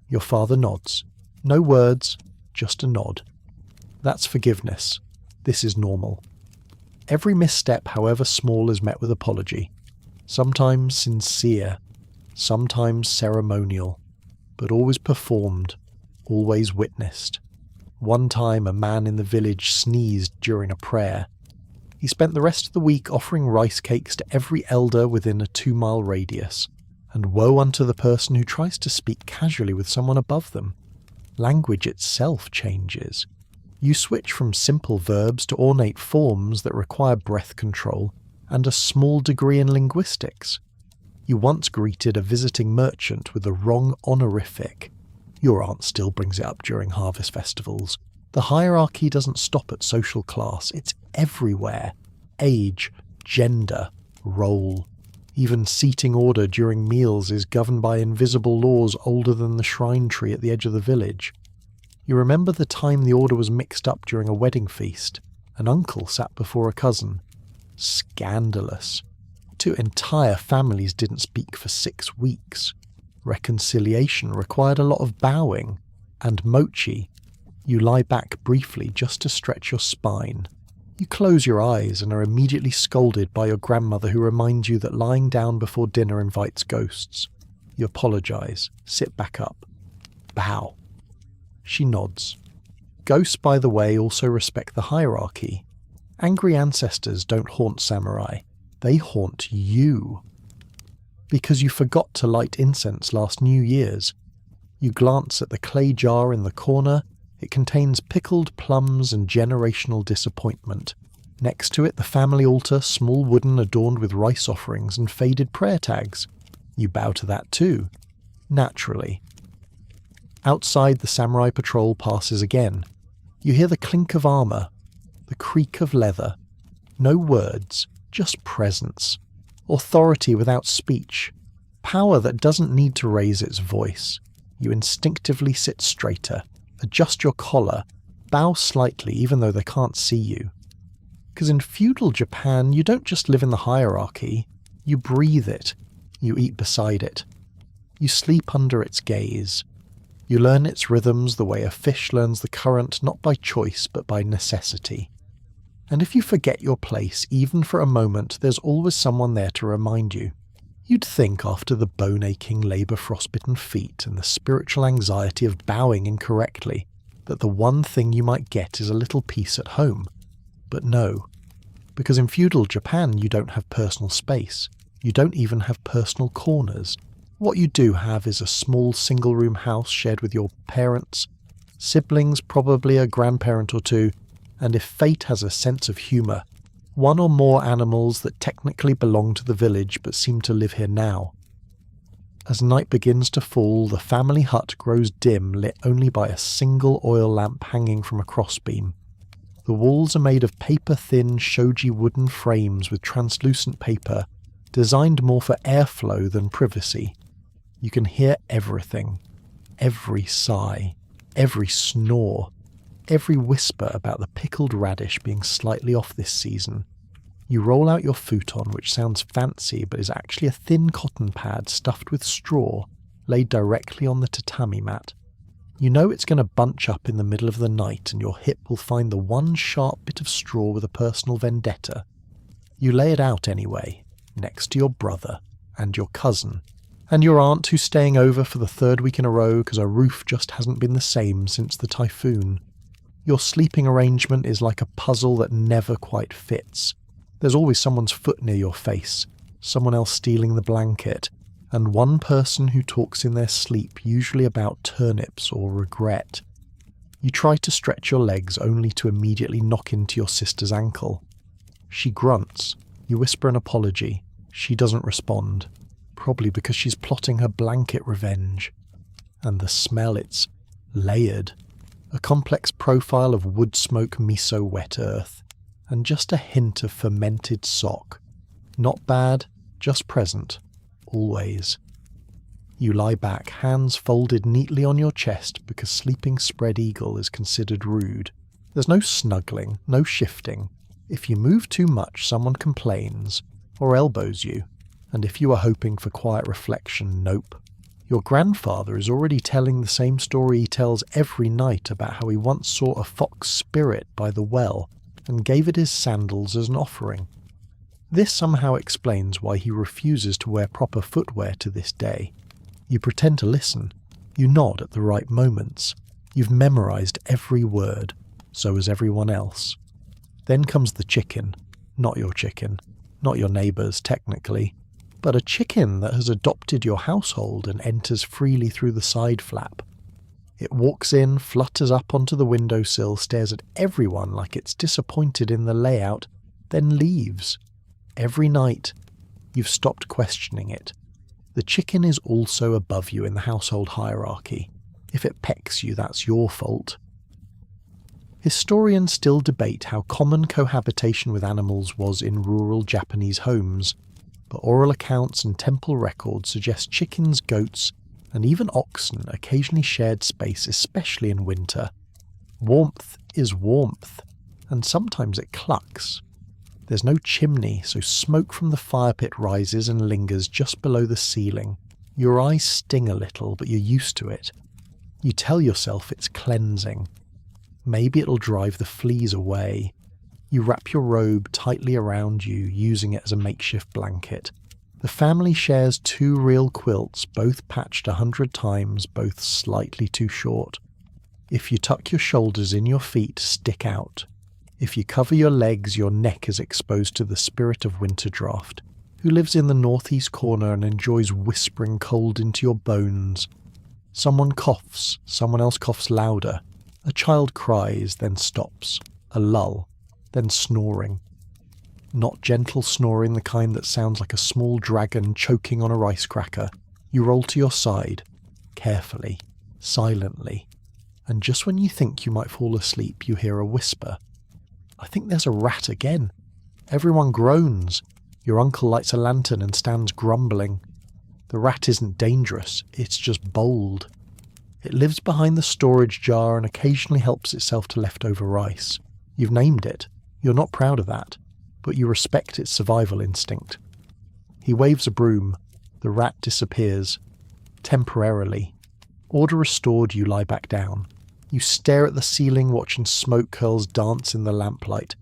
Your father nods. No words, just a nod. That's forgiveness. This is normal. Every misstep, however small, is met with apology. Sometimes sincere, sometimes ceremonial, but always performed, always witnessed. One time a man in the village sneezed during a prayer. He spent the rest of the week offering rice cakes to every elder within a 2-mile radius, and woe unto the person who tries to speak casually with someone above them. Language itself changes. You switch from simple verbs to ornate forms that require breath control and a small degree in linguistics. You once greeted a visiting merchant with the wrong honorific. Your aunt still brings it up during harvest festivals. The hierarchy doesn't stop at social class, it's everywhere. Age, gender, role. Even seating order during meals is governed by invisible laws older than the shrine tree at the edge of the village. You remember the time the order was mixed up during a wedding feast. An uncle sat before a cousin. Scandalous. 2 entire families didn't speak for 6 weeks. Reconciliation required a lot of bowing. And mochi. You lie back briefly just to stretch your spine. You close your eyes and are immediately scolded by your grandmother, who reminds you that lying down before dinner invites ghosts. You apologise, sit back up, bow. She nods. Ghosts, by the way, also respect the hierarchy. Angry ancestors don't haunt samurai, they haunt you. Because you forgot to light incense last New Year's. You glance at the clay jar in the corner. It contains pickled plums and generational disappointment. Next to it, the family altar, small wooden, adorned with rice offerings and faded prayer tags. You bow to that too, naturally. Outside, the samurai patrol passes again. You hear the clink of armour, the creak of leather. No words, just presence. Authority without speech. Power that doesn't need to raise its voice. You instinctively sit straighter. Adjust your collar, bow slightly even though they can't see you. Because in feudal Japan, you don't just live in the hierarchy, you breathe it, you eat beside it. You sleep under its gaze. You learn its rhythms the way a fish learns the current, not by choice but by necessity. And if you forget your place, even for a moment, there's always someone there to remind you. You'd think after the bone-aching, labour-frostbitten feet and the spiritual anxiety of bowing incorrectly, that the one thing you might get is a little peace at home. But no, because in feudal Japan you don't have personal space. You don't even have personal corners. What you do have is a small single-room house shared with your parents, siblings, probably a grandparent or 2, and if fate has a sense of humour, 1 or more animals that technically belong to the village but seem to live here now. As night begins to fall, the family hut grows dim, lit only by a single oil lamp hanging from a crossbeam. The walls are made of paper-thin shoji wooden frames with translucent paper, designed more for airflow than privacy. You can hear everything. Every sigh, every snore, every whisper about the pickled radish being slightly off this season. You roll out your futon, which sounds fancy but is actually a thin cotton pad stuffed with straw, laid directly on the tatami mat. You know it's going to bunch up in the middle of the night and your hip will find the one sharp bit of straw with a personal vendetta. You lay it out anyway, next to your brother, and your cousin, and your aunt who's staying over for the 3rd week in a row because her roof just hasn't been the same since the typhoon. Your sleeping arrangement is like a puzzle that never quite fits. There's always someone's foot near your face, someone else stealing the blanket, and one person who talks in their sleep, usually about turnips or regret. You try to stretch your legs only to immediately knock into your sister's ankle. She grunts. You whisper an apology. She doesn't respond, probably because she's plotting her blanket revenge. And the smell, it's layered. A complex profile of wood smoke, miso, wet earth, and just a hint of fermented sock. Not bad, just present, always. You lie back, hands folded neatly on your chest because sleeping spread eagle is considered rude. There's no snuggling, no shifting. If you move too much, someone complains, or elbows you, and if you are hoping for quiet reflection, nope. Your grandfather is already telling the same story he tells every night about how he once saw a fox spirit by the well and gave it his sandals as an offering. This somehow explains why he refuses to wear proper footwear to this day. You pretend to listen. You nod at the right moments. You've memorized every word. So has everyone else. Then comes the chicken. Not your chicken, not your neighbour's technically, but a chicken that has adopted your household and enters freely through the side flap. It walks in, flutters up onto the windowsill, stares at everyone like it's disappointed in the layout, then leaves. Every night, you've stopped questioning it. The chicken is also above you in the household hierarchy. If it pecks you, that's your fault. Historians still debate how common cohabitation with animals was in rural Japanese homes, but oral accounts and temple records suggest chickens, goats, and even oxen occasionally shared space, especially in winter. Warmth is warmth, and sometimes it clucks. There's no chimney, so smoke from the fire pit rises and lingers just below the ceiling. Your eyes sting a little, but you're used to it. You tell yourself it's cleansing. Maybe it'll drive the fleas away. You wrap your robe tightly around you, using it as a makeshift blanket. The family shares 2 real quilts, both patched 100 times, both slightly too short. If you tuck your shoulders in, your feet stick out. If you cover your legs, your neck is exposed to the spirit of winter draft, who lives in the northeast corner and enjoys whispering cold into your bones. Someone coughs, someone else coughs louder. A child cries, then stops. A lull, then snoring. Not gentle snoring, the kind that sounds like a small dragon choking on a rice cracker. You roll to your side, carefully, silently, and just when you think you might fall asleep, you hear a whisper. I think there's a rat again. Everyone groans. Your uncle lights a lantern and stands grumbling. The rat isn't dangerous, it's just bold. It lives behind the storage jar and occasionally helps itself to leftover rice. You've named it. You're not proud of that, but you respect its survival instinct. He waves a broom. The rat disappears. Temporarily. Order restored, you lie back down. You stare at the ceiling watching smoke curls dance in the lamplight.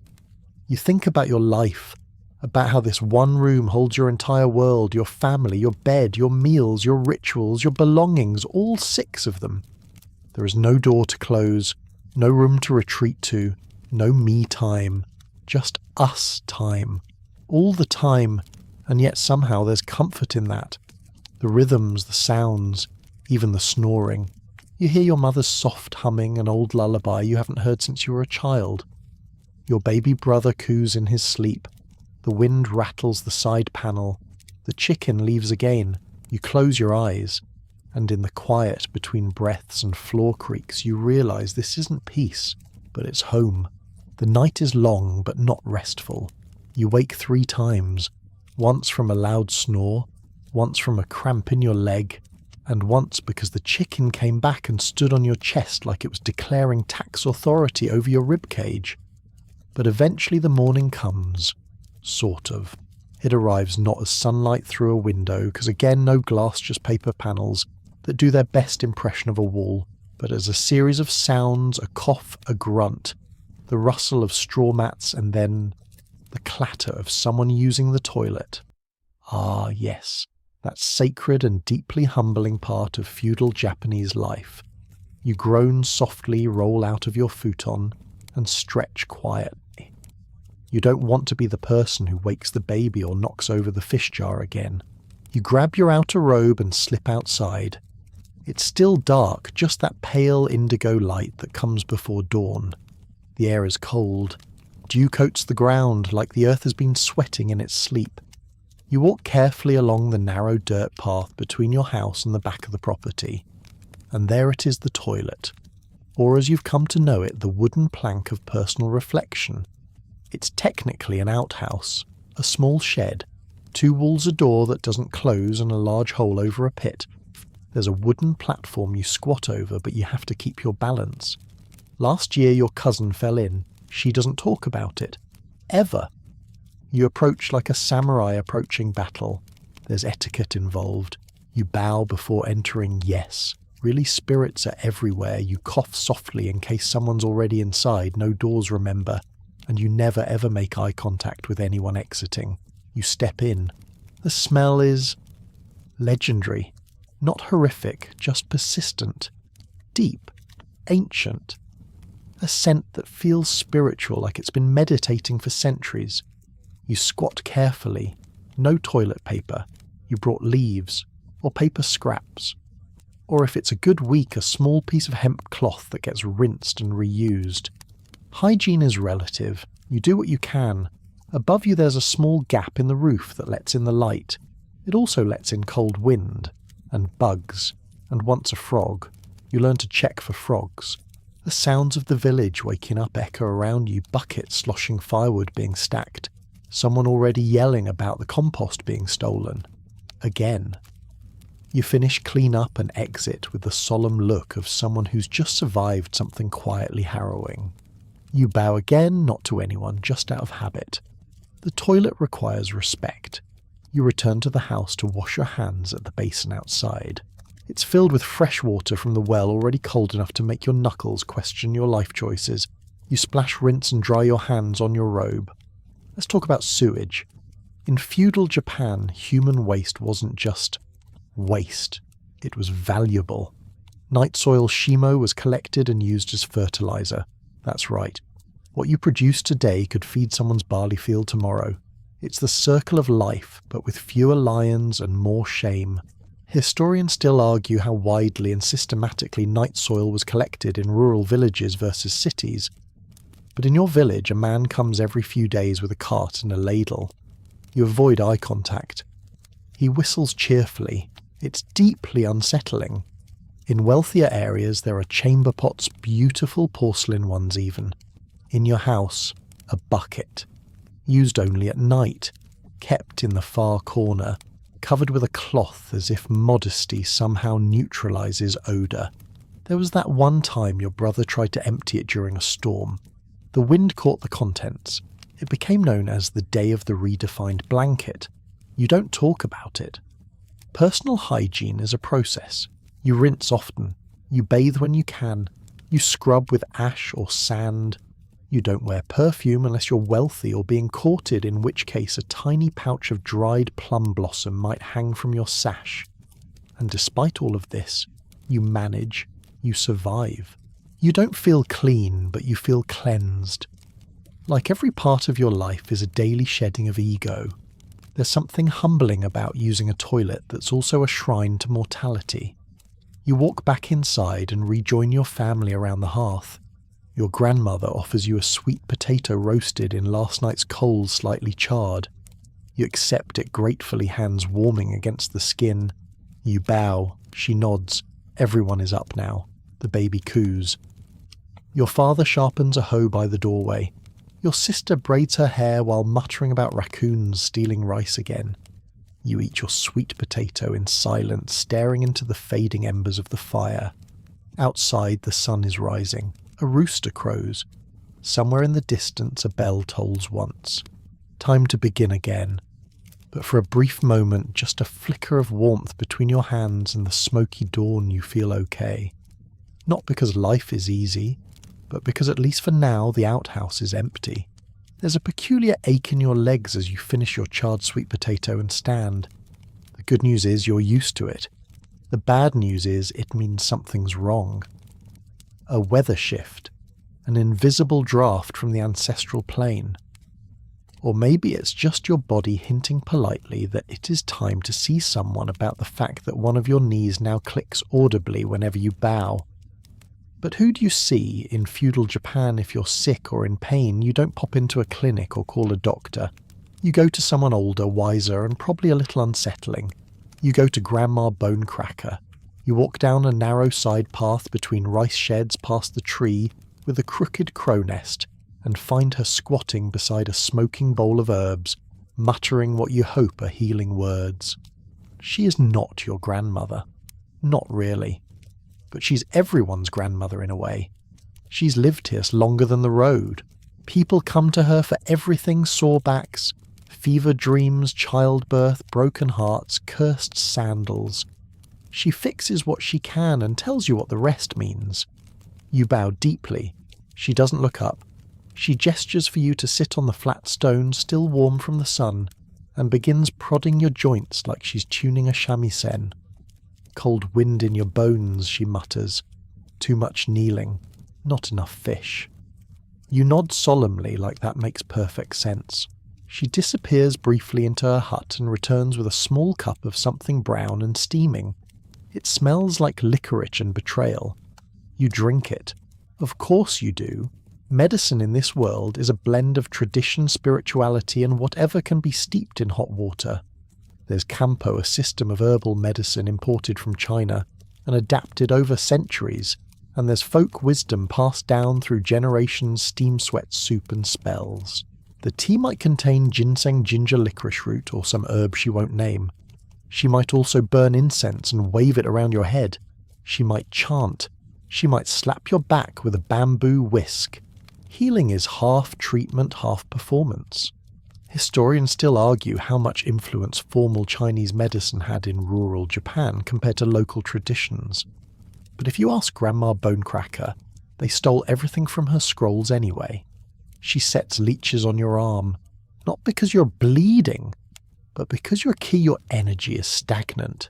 You think about your life, about how this one room holds your entire world, your family, your bed, your meals, your rituals, your belongings, all 6 of them. There is no door to close, no room to retreat to, no me time, just us time. All the time, and yet somehow there's comfort in that. The rhythms, the sounds, even the snoring. You hear your mother's soft humming an old lullaby you haven't heard since you were a child. Your baby brother coos in his sleep. The wind rattles the side panel. The chicken leaves again. You close your eyes. And in the quiet between breaths and floor creaks, you realise this isn't peace, but it's home. The night is long, but not restful. You wake 3 times. Once from a loud snore, once from a cramp in your leg, and once because the chicken came back and stood on your chest like it was declaring tax authority over your ribcage. But eventually the morning comes. Sort of. It arrives not as sunlight through a window, because again no glass, just paper panels, that do their best impression of a wall, but as a series of sounds, a cough, a grunt, the rustle of straw mats, and then the clatter of someone using the toilet. Ah, yes. That sacred and deeply humbling part of feudal Japanese life. You groan softly, roll out of your futon, and stretch quietly. You don't want to be the person who wakes the baby or knocks over the fish jar again. You grab your outer robe and slip outside. It's still dark, just that pale indigo light that comes before dawn. The air is cold. Dew coats the ground like the earth has been sweating in its sleep. You walk carefully along the narrow dirt path between your house and the back of the property, and there it is, the toilet, or as you've come to know it, the wooden plank of personal reflection. It's technically an outhouse, a small shed, 2 walls, a door that doesn't close, and a large hole over a pit. There's a wooden platform you squat over, but you have to keep your balance. Last year your cousin fell in. She doesn't talk about it. Ever. You approach like a samurai approaching battle. There's etiquette involved. You bow before entering, yes. Really, spirits are everywhere. You cough softly in case someone's already inside. No doors, remember. And you never ever make eye contact with anyone exiting. You step in. The smell is legendary. Not horrific, just persistent. Deep. Ancient. A scent that feels spiritual, like it's been meditating for centuries. You squat carefully. No toilet paper. You brought leaves, or paper scraps. Or if it's a good week, a small piece of hemp cloth that gets rinsed and reused. Hygiene is relative. You do what you can. Above you there's a small gap in the roof that lets in the light. It also lets in cold wind, and bugs, and once a frog. You learn to check for frogs. The sounds of the village waking up echo around you, buckets sloshing firewood being stacked, someone already yelling about the compost being stolen. Again. You finish clean up and exit with the solemn look of someone who's just survived something quietly harrowing. You bow again, not to anyone, just out of habit. The toilet requires respect. You return to the house to wash your hands at the basin outside. It's filled with fresh water from the well, already cold enough to make your knuckles question your life choices. You splash, rinse and dry your hands on your robe. Let's talk about sewage. In feudal Japan, human waste wasn't just waste. It was valuable. Night soil shimo was collected and used as fertilizer. That's right. What you produce today could feed someone's barley field tomorrow. It's the circle of life, but with fewer lions and more shame. Historians still argue how widely and systematically night soil was collected in rural villages versus cities. But in your village, a man comes every few days with a cart and a ladle. You avoid eye contact. He whistles cheerfully. It's deeply unsettling. In wealthier areas, there are chamber pots, beautiful porcelain ones even. In your house, a bucket. Used only at night, kept in the far corner, covered with a cloth as if modesty somehow neutralizes odour. There was that one time your brother tried to empty it during a storm. The wind caught the contents. It became known as the Day of the Redefined Blanket. You don't talk about it. Personal hygiene is a process. You rinse often. You bathe when you can. You scrub with ash or sand. You don't wear perfume unless you're wealthy or being courted, in which case a tiny pouch of dried plum blossom might hang from your sash. And despite all of this, you manage. You survive. You don't feel clean, but you feel cleansed. Like every part of your life is a daily shedding of ego. There's something humbling about using a toilet that's also a shrine to mortality. You walk back inside and rejoin your family around the hearth. Your grandmother offers you a sweet potato roasted in last night's coals slightly charred. You accept it gratefully, hands warming against the skin. You bow. She nods. Everyone is up now. The baby coos. Your father sharpens a hoe by the doorway. Your sister braids her hair while muttering about raccoons stealing rice again. You eat your sweet potato in silence, staring into the fading embers of the fire. Outside, the sun is rising. A rooster crows. Somewhere in the distance, a bell tolls once. Time to begin again. But for a brief moment, just a flicker of warmth between your hands and the smoky dawn, you feel okay. Not because life is easy, but because at least for now the outhouse is empty. There's a peculiar ache in your legs as you finish your charred sweet potato and stand. The good news is you're used to it. The bad news is it means something's wrong. A weather shift. An invisible draft from the ancestral plane. Or maybe it's just your body hinting politely that it is time to see someone about the fact that one of your knees now clicks audibly whenever you bow. But who do you see in feudal Japan if you're sick or in pain? You don't pop into a clinic or call a doctor. You go to someone older, wiser, and probably a little unsettling. You go to Grandma Bonecracker. You walk down a narrow side path between rice sheds past the tree with a crooked crow nest and find her squatting beside a smoking bowl of herbs, muttering what you hope are healing words. She is not your grandmother. Not really. But she's everyone's grandmother in a way. She's lived here longer than the road. People come to her for everything: sore backs, fever dreams, childbirth, broken hearts, cursed sandals. She fixes what she can and tells you what the rest means. You bow deeply. She doesn't look up. She gestures for you to sit on the flat stone, still warm from the sun, and begins prodding your joints like she's tuning a shamisen. Cold wind in your bones, she mutters. Too much kneeling. Not enough fish. You nod solemnly like that makes perfect sense. She disappears briefly into her hut and returns with a small cup of something brown and steaming. It smells like licorice and betrayal. You drink it. Of course you do. Medicine in this world is a blend of tradition, spirituality, and whatever can be steeped in hot water. There's Campo, a system of herbal medicine imported from China and adapted over centuries, and there's folk wisdom passed down through generations, steam sweat soup and spells. The tea might contain ginseng ginger licorice root or some herb she won't name. She might also burn incense and wave it around your head. She might chant. She might slap your back with a bamboo whisk. Healing is half treatment, half performance. Historians still argue how much influence formal Chinese medicine had in rural Japan compared to local traditions. But if you ask Grandma Bonecracker, they stole everything from her scrolls anyway. She sets leeches on your arm, not because you're bleeding, but because your energy is stagnant.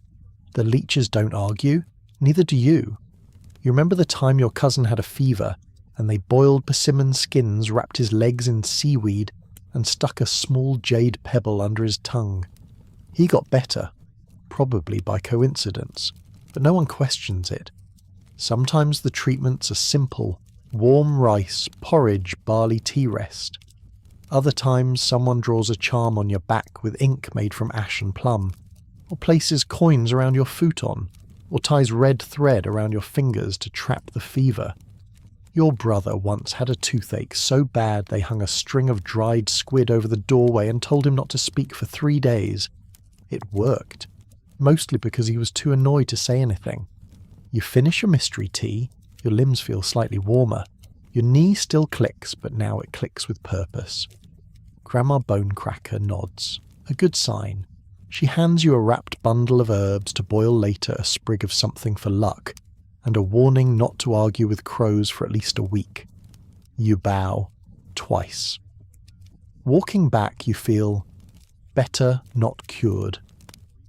The leeches don't argue, neither do you. You remember the time your cousin had a fever, and they boiled persimmon skins, wrapped his legs in seaweed, and stuck a small jade pebble under his tongue. He got better, probably by coincidence, but no one questions it. Sometimes the treatments are simple: warm rice, porridge, barley tea rest. Other times someone draws a charm on your back with ink made from ash and plum, or places coins around your futon, or ties red thread around your fingers to trap the fever. Your brother once had a toothache so bad they hung a string of dried squid over the doorway and told him not to speak for 3 days. It worked, mostly because he was too annoyed to say anything. You finish your mystery tea, your limbs feel slightly warmer. Your knee still clicks, but now it clicks with purpose. Grandma Bonecracker nods. A good sign. She hands you a wrapped bundle of herbs to boil later, a sprig of something for luck, and a warning not to argue with crows for at least a week. You bow. Twice. Walking back, you feel better, not cured,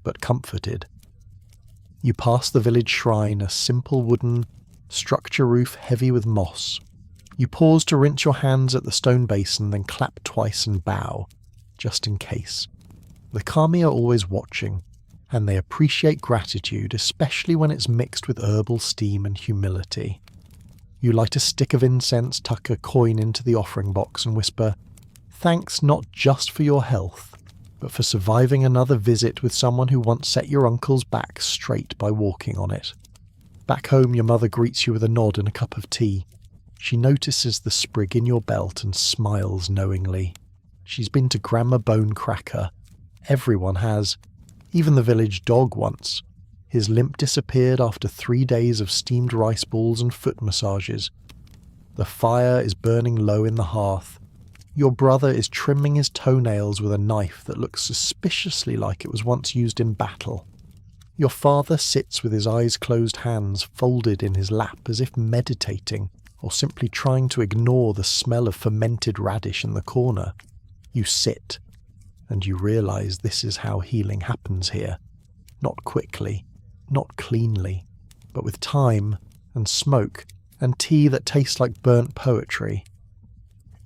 but comforted. You pass the village shrine, a simple wooden structure roof heavy with moss. You pause to rinse your hands at the stone basin, then clap twice and bow, just in case. The kami are always watching, and they appreciate gratitude, especially when it's mixed with herbal steam and humility. You light a stick of incense, tuck a coin into the offering box and whisper, "Thanks not just for your health, but for surviving another visit with someone who once set your uncle's back straight by walking on it." Back home, your mother greets you with a nod and a cup of tea. She notices the sprig in your belt and smiles knowingly. She's been to Grandma Bonecracker. Everyone has. Even the village dog once. His limp disappeared after 3 days of steamed rice balls and foot massages. The fire is burning low in the hearth. Your brother is trimming his toenails with a knife that looks suspiciously like it was once used in battle. Your father sits with his eyes closed, hands folded in his lap as if meditating, or simply trying to ignore the smell of fermented radish in the corner. You sit, and you realize this is how healing happens here. Not quickly, not cleanly, but with time and smoke and tea that tastes like burnt poetry.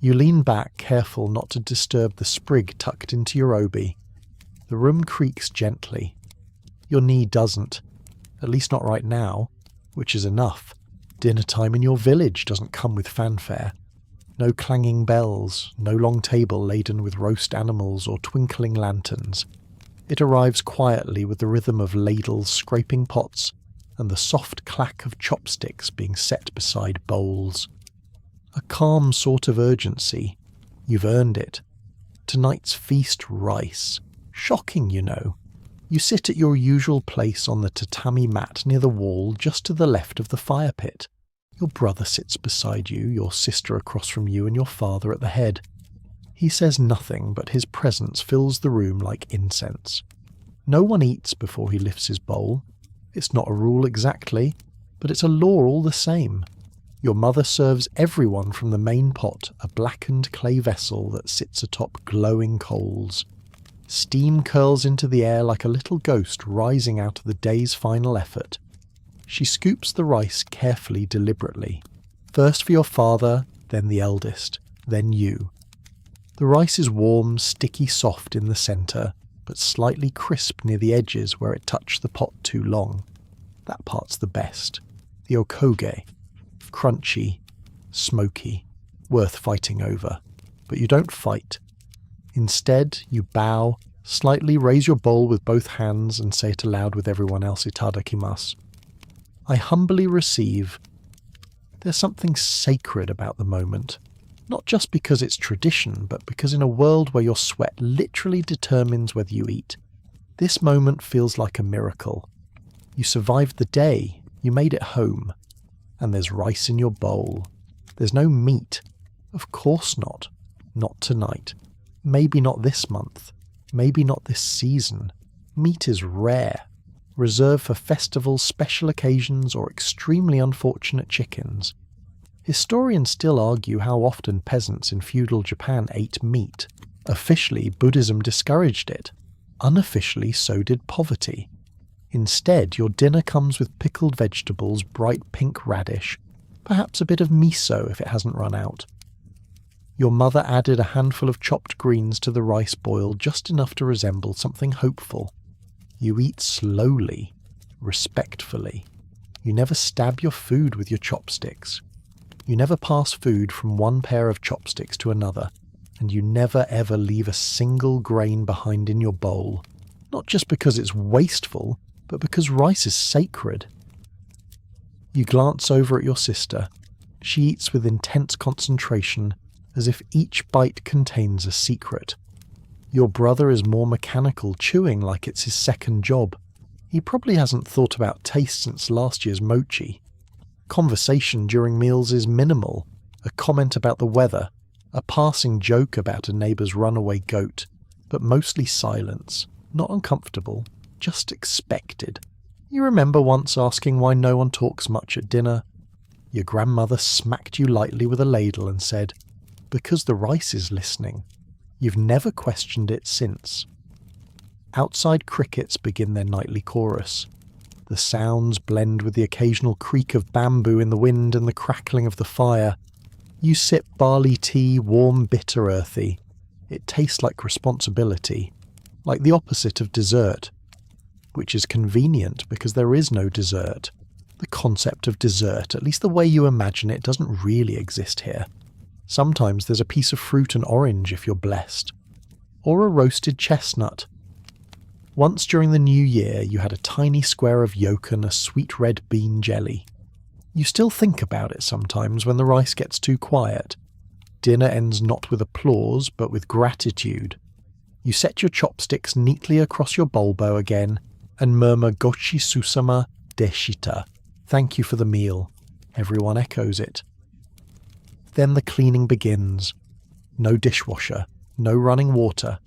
You lean back, careful not to disturb the sprig tucked into your obi. The room creaks gently. Your knee doesn't, at least not right now, which is enough. Dinner time in your village doesn't come with fanfare. No clanging bells, no long table laden with roast animals or twinkling lanterns. It arrives quietly with the rhythm of ladles scraping pots and the soft clack of chopsticks being set beside bowls. A calm sort of urgency. You've earned it. Tonight's feast rice. Shocking, you know. You sit at your usual place on the tatami mat near the wall just to the left of the fire pit. Your brother sits beside you, your sister across from you, and your father at the head. He says nothing, but his presence fills the room like incense. No one eats before he lifts his bowl. It's not a rule exactly, but it's a law all the same. Your mother serves everyone from the main pot a blackened clay vessel that sits atop glowing coals. Steam curls into the air like a little ghost rising out of the day's final effort. She scoops the rice carefully, deliberately. First for your father, then the eldest, then you. The rice is warm, sticky soft in the centre, but slightly crisp near the edges where it touched the pot too long. That part's the best. The okoge. Crunchy, smoky, worth fighting over. But you don't fight. Instead, you bow, slightly raise your bowl with both hands and say it aloud with everyone else, itadakimasu. I humbly receive. There's something sacred about the moment. Not just because it's tradition, but because in a world where your sweat literally determines whether you eat, this moment feels like a miracle. You survived the day, you made it home, and there's rice in your bowl. There's no meat. Of course not. Not tonight. Maybe not this month. Maybe not this season. Meat is rare, reserved for festivals, special occasions, or extremely unfortunate chickens. Historians still argue how often peasants in feudal Japan ate meat. Officially, Buddhism discouraged it. Unofficially, so did poverty. Instead, your dinner comes with pickled vegetables, bright pink radish, perhaps a bit of miso if it hasn't run out. Your mother added a handful of chopped greens to the rice boil, just enough to resemble something hopeful. You eat slowly, respectfully. You never stab your food with your chopsticks. You never pass food from one pair of chopsticks to another, and you never ever leave a single grain behind in your bowl, not just because it's wasteful, but because rice is sacred. You glance over at your sister. She eats with intense concentration, as if each bite contains a secret. Your brother is more mechanical, chewing like it's his second job. He probably hasn't thought about taste since last year's mochi. Conversation during meals is minimal, a comment about the weather, a passing joke about a neighbour's runaway goat, but mostly silence, not uncomfortable, just expected. You remember once asking why no one talks much at dinner? Your grandmother smacked you lightly with a ladle and said, "Because the rice is listening." You've never questioned it since. Outside crickets begin their nightly chorus. The sounds blend with the occasional creak of bamboo in the wind and the crackling of the fire. You sip barley tea, warm, bitter, earthy. It tastes like responsibility, like the opposite of dessert, which is convenient because there is no dessert. The concept of dessert, at least the way you imagine it, doesn't really exist here. Sometimes there's a piece of fruit and orange if you're blessed, or a roasted chestnut. Once during the new year, you had a tiny square of yolk and a sweet red bean jelly. You still think about it sometimes when the rice gets too quiet. Dinner ends not with applause, but with gratitude. You set your chopsticks neatly across your bowl bow again and murmur "Gochi susama deshita." Thank you for the meal. Everyone echoes it. Then the cleaning begins. No dishwasher, no running water.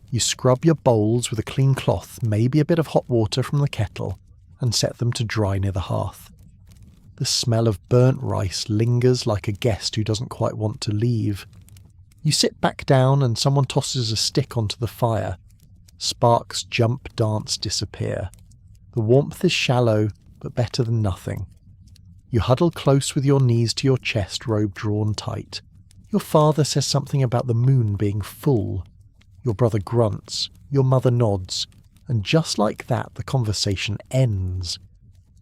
You scrub your bowls with a clean cloth, maybe a bit of hot water from the kettle, and set them to dry near the hearth. The smell of burnt rice lingers like a guest who doesn't quite want to leave. You sit back down and someone tosses a stick onto the fire. Sparks jump, dance, disappear. The warmth is shallow, but better than nothing. You huddle close with your knees to your chest, robe drawn tight. Your father says something about the moon being full. Your brother grunts, your mother nods, and just like that the conversation ends.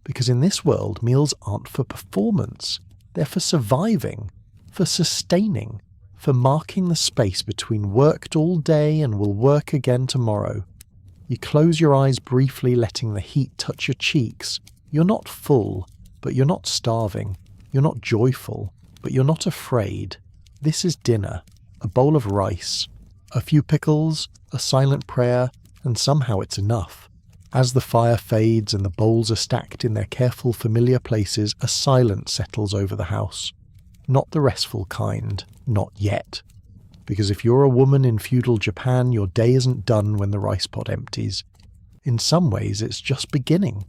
Because in this world, meals aren't for performance. They're for surviving, for sustaining, for marking the space between worked all day and will work again tomorrow. You close your eyes briefly, letting the heat touch your cheeks. You're not full, but you're not starving. You're not joyful, but you're not afraid. This is dinner, a bowl of rice, a few pickles, a silent prayer, and somehow it's enough. As the fire fades and the bowls are stacked in their careful, familiar places, a silence settles over the house. Not the restful kind, not yet. Because if you're a woman in feudal Japan, your day isn't done when the rice pot empties. In some ways, it's just beginning.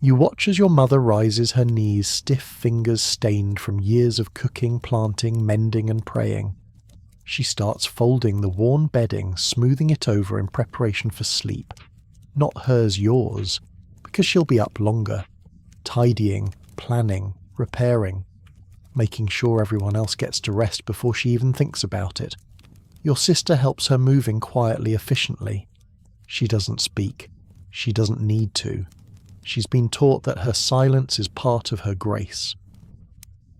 You watch as your mother rises her knees, stiff fingers stained from years of cooking, planting, mending and praying. She starts folding the worn bedding, smoothing it over in preparation for sleep. Not hers, yours, because she'll be up longer. Tidying, planning, repairing, making sure everyone else gets to rest before she even thinks about it. Your sister helps her moving quietly, efficiently. She doesn't speak. She doesn't need to. She's been taught that her silence is part of her grace.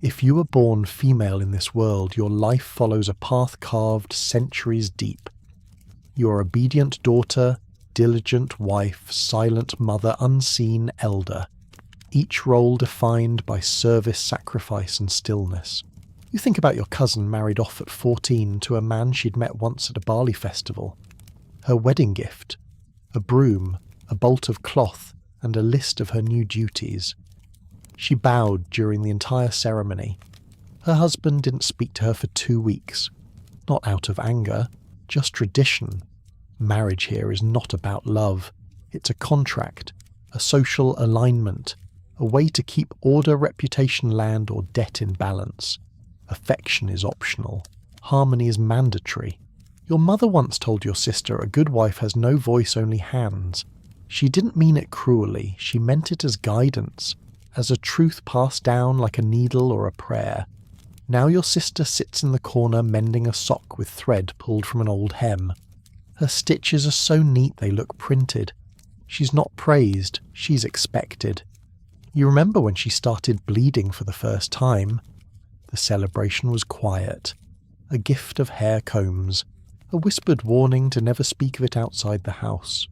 If you were born female in this world, your life follows a path carved centuries deep. Your obedient daughter, diligent wife, silent mother, unseen elder, each role defined by service, sacrifice, and stillness. You think about your cousin married off at 14 to a man she'd met once at a barley festival. Her wedding gift, a broom, a bolt of cloth, and a list of her new duties. She bowed during the entire ceremony. Her husband didn't speak to her for 2 weeks. Not out of anger, just tradition. Marriage here is not about love. It's a contract, a social alignment, a way to keep order, reputation, land, or debt in balance. Affection is optional. Harmony is mandatory. Your mother once told your sister a good wife has no voice, only hands. She didn't mean it cruelly. She meant it as guidance, as a truth passed down like a needle or a prayer. Now your sister sits in the corner mending a sock with thread pulled from an old hem. Her stitches are so neat they look printed. She's not praised, she's expected. You remember when she started bleeding for the first time? The celebration was quiet. A gift of hair combs, a whispered warning to never speak of it outside the house.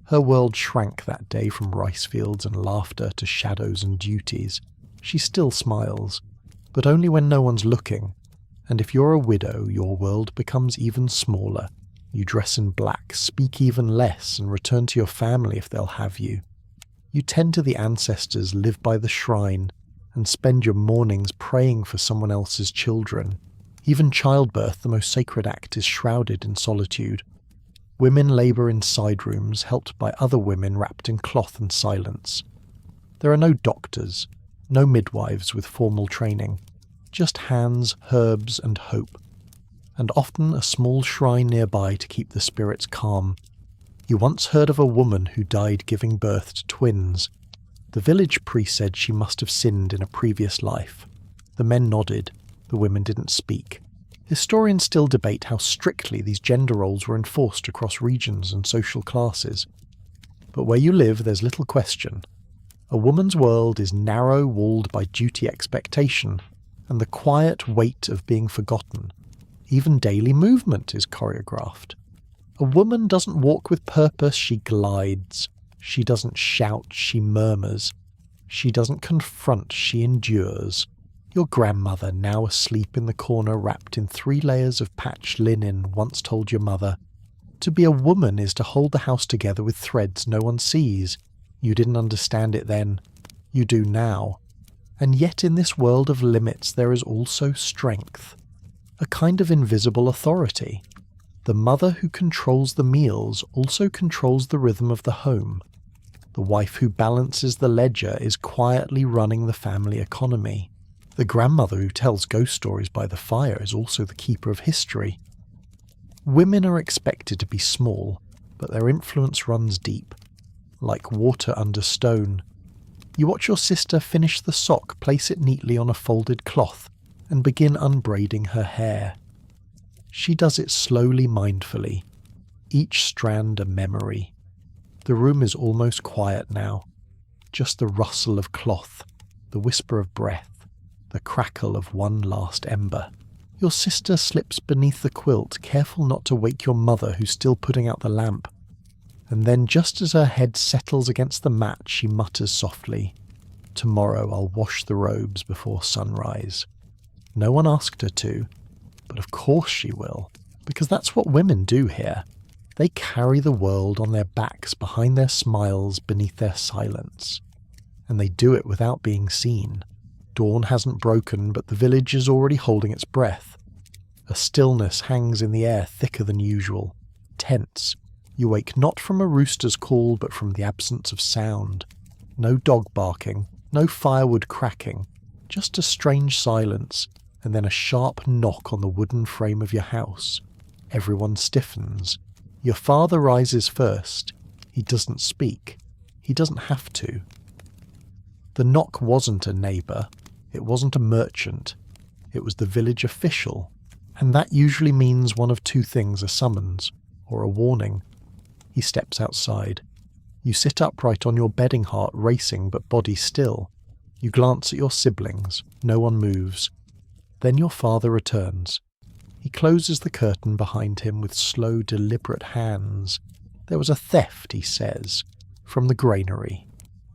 Her world shrank that day from rice fields and laughter to shadows and duties. She still smiles, but only when no one's looking. And if you're a widow, your world becomes even smaller. You dress in black, speak even less, and return to your family if they'll have you. You tend to the ancestors, live by the shrine, and spend your mornings praying for someone else's children. Even childbirth, the most sacred act, is shrouded in solitude. Women labour in side rooms, helped by other women wrapped in cloth and silence. There are no doctors, no midwives with formal training, just hands, herbs, and hope, and often a small shrine nearby to keep the spirits calm. You once heard of a woman who died giving birth to twins. The village priest said she must have sinned in a previous life. The men nodded, the women didn't speak. Historians still debate how strictly these gender roles were enforced across regions and social classes. But where you live, there's little question. A woman's world is narrow, walled by duty expectation, and the quiet weight of being forgotten. Even daily movement is choreographed. A woman doesn't walk with purpose, she glides. She doesn't shout, she murmurs. She doesn't confront, she endures. Your grandmother, now asleep in the corner wrapped in 3 layers of patched linen, once told your mother, "To be a woman is to hold the house together with threads no one sees." You didn't understand it then. You do now. And yet in this world of limits there is also strength. A kind of invisible authority. The mother who controls the meals also controls the rhythm of the home. The wife who balances the ledger is quietly running the family economy. The grandmother who tells ghost stories by the fire is also the keeper of history. Women are expected to be small, but their influence runs deep, like water under stone. You watch your sister finish the sock, place it neatly on a folded cloth, and begin unbraiding her hair. She does it slowly, mindfully, each strand a memory. The room is almost quiet now, just the rustle of cloth, the whisper of breath, the crackle of one last ember. Your sister slips beneath the quilt, careful not to wake your mother who's still putting out the lamp. And then just as her head settles against the mat, she mutters softly, "Tomorrow I'll wash the robes before sunrise." No one asked her to, but of course she will, because that's what women do here. They carry the world on their backs, behind their smiles, beneath their silence. And they do it without being seen. Dawn hasn't broken, but the village is already holding its breath. A stillness hangs in the air thicker than usual, tense. You wake not from a rooster's call, but from the absence of sound. No dog barking, no firewood cracking, just a strange silence, and then a sharp knock on the wooden frame of your house. Everyone stiffens. Your father rises first. He doesn't speak. He doesn't have to. The knock wasn't a neighbour. It wasn't a merchant. It was the village official. And that usually means one of two things: a summons or a warning. He steps outside. You sit upright on your bedding, heart racing but body still. You glance at your siblings. No one moves. Then your father returns. He closes the curtain behind him with slow, deliberate hands. "There was a theft," he says, "from the granary."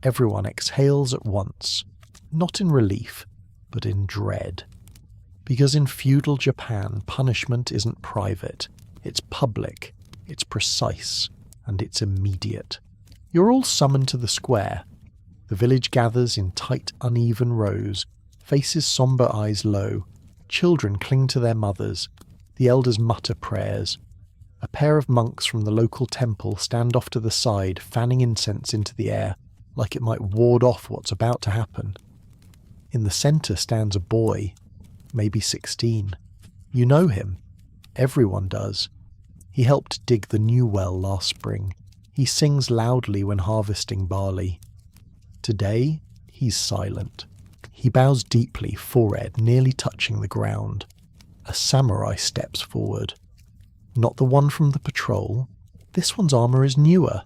Everyone exhales at once, not in relief, but in dread. Because in feudal Japan, punishment isn't private. It's public, it's precise, and it's immediate. You're all summoned to the square. The village gathers in tight, uneven rows, faces somber, eyes low. Children cling to their mothers. The elders mutter prayers. A pair of monks from the local temple stand off to the side, fanning incense into the air, like it might ward off what's about to happen. In the centre stands a boy, maybe 16. You know him. Everyone does. He helped dig the new well last spring. He sings loudly when harvesting barley. Today, he's silent. He bows deeply, forehead nearly touching the ground. A samurai steps forward. Not the one from the patrol. This one's armour is newer.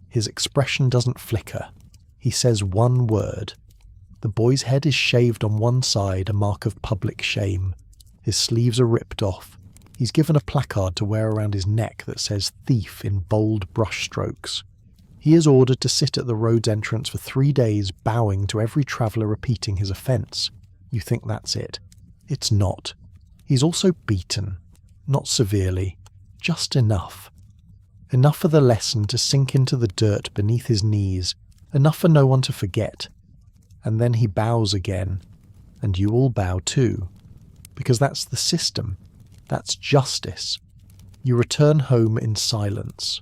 His expression doesn't flicker. He says one word. The boy's head is shaved on one side, a mark of public shame. His sleeves are ripped off. He's given a placard to wear around his neck that says "Thief" in bold brushstrokes. He is ordered to sit at the road's entrance for 3 days, bowing to every traveller repeating his offence. You think that's it. It's not. He's also beaten. Not severely. Just enough. Enough for the lesson to sink into the dirt beneath his knees. Enough for no one to forget. And then he bows again. And you all bow too. Because that's the system. That's justice. You return home in silence.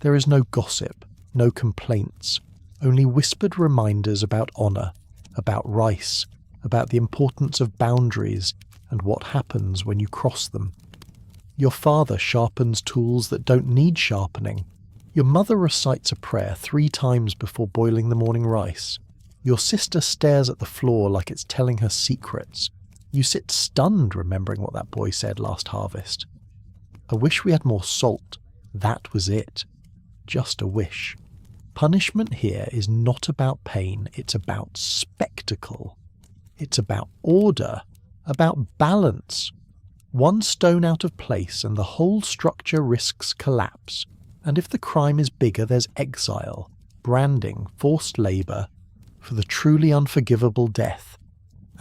There is no gossip, no complaints, only whispered reminders about honour, about rice, about the importance of boundaries and what happens when you cross them. Your father sharpens tools that don't need sharpening. Your mother recites a prayer 3 times before boiling the morning rice. Your sister stares at the floor like it's telling her secrets. You sit stunned remembering what that boy said last harvest. I wish we had more salt. That was it. Just a wish. Punishment here is not about pain, it's about spectacle. It's about order, about balance. One stone out of place and the whole structure risks collapse. And if the crime is bigger, there's exile, branding, forced labour, for the truly unforgivable death.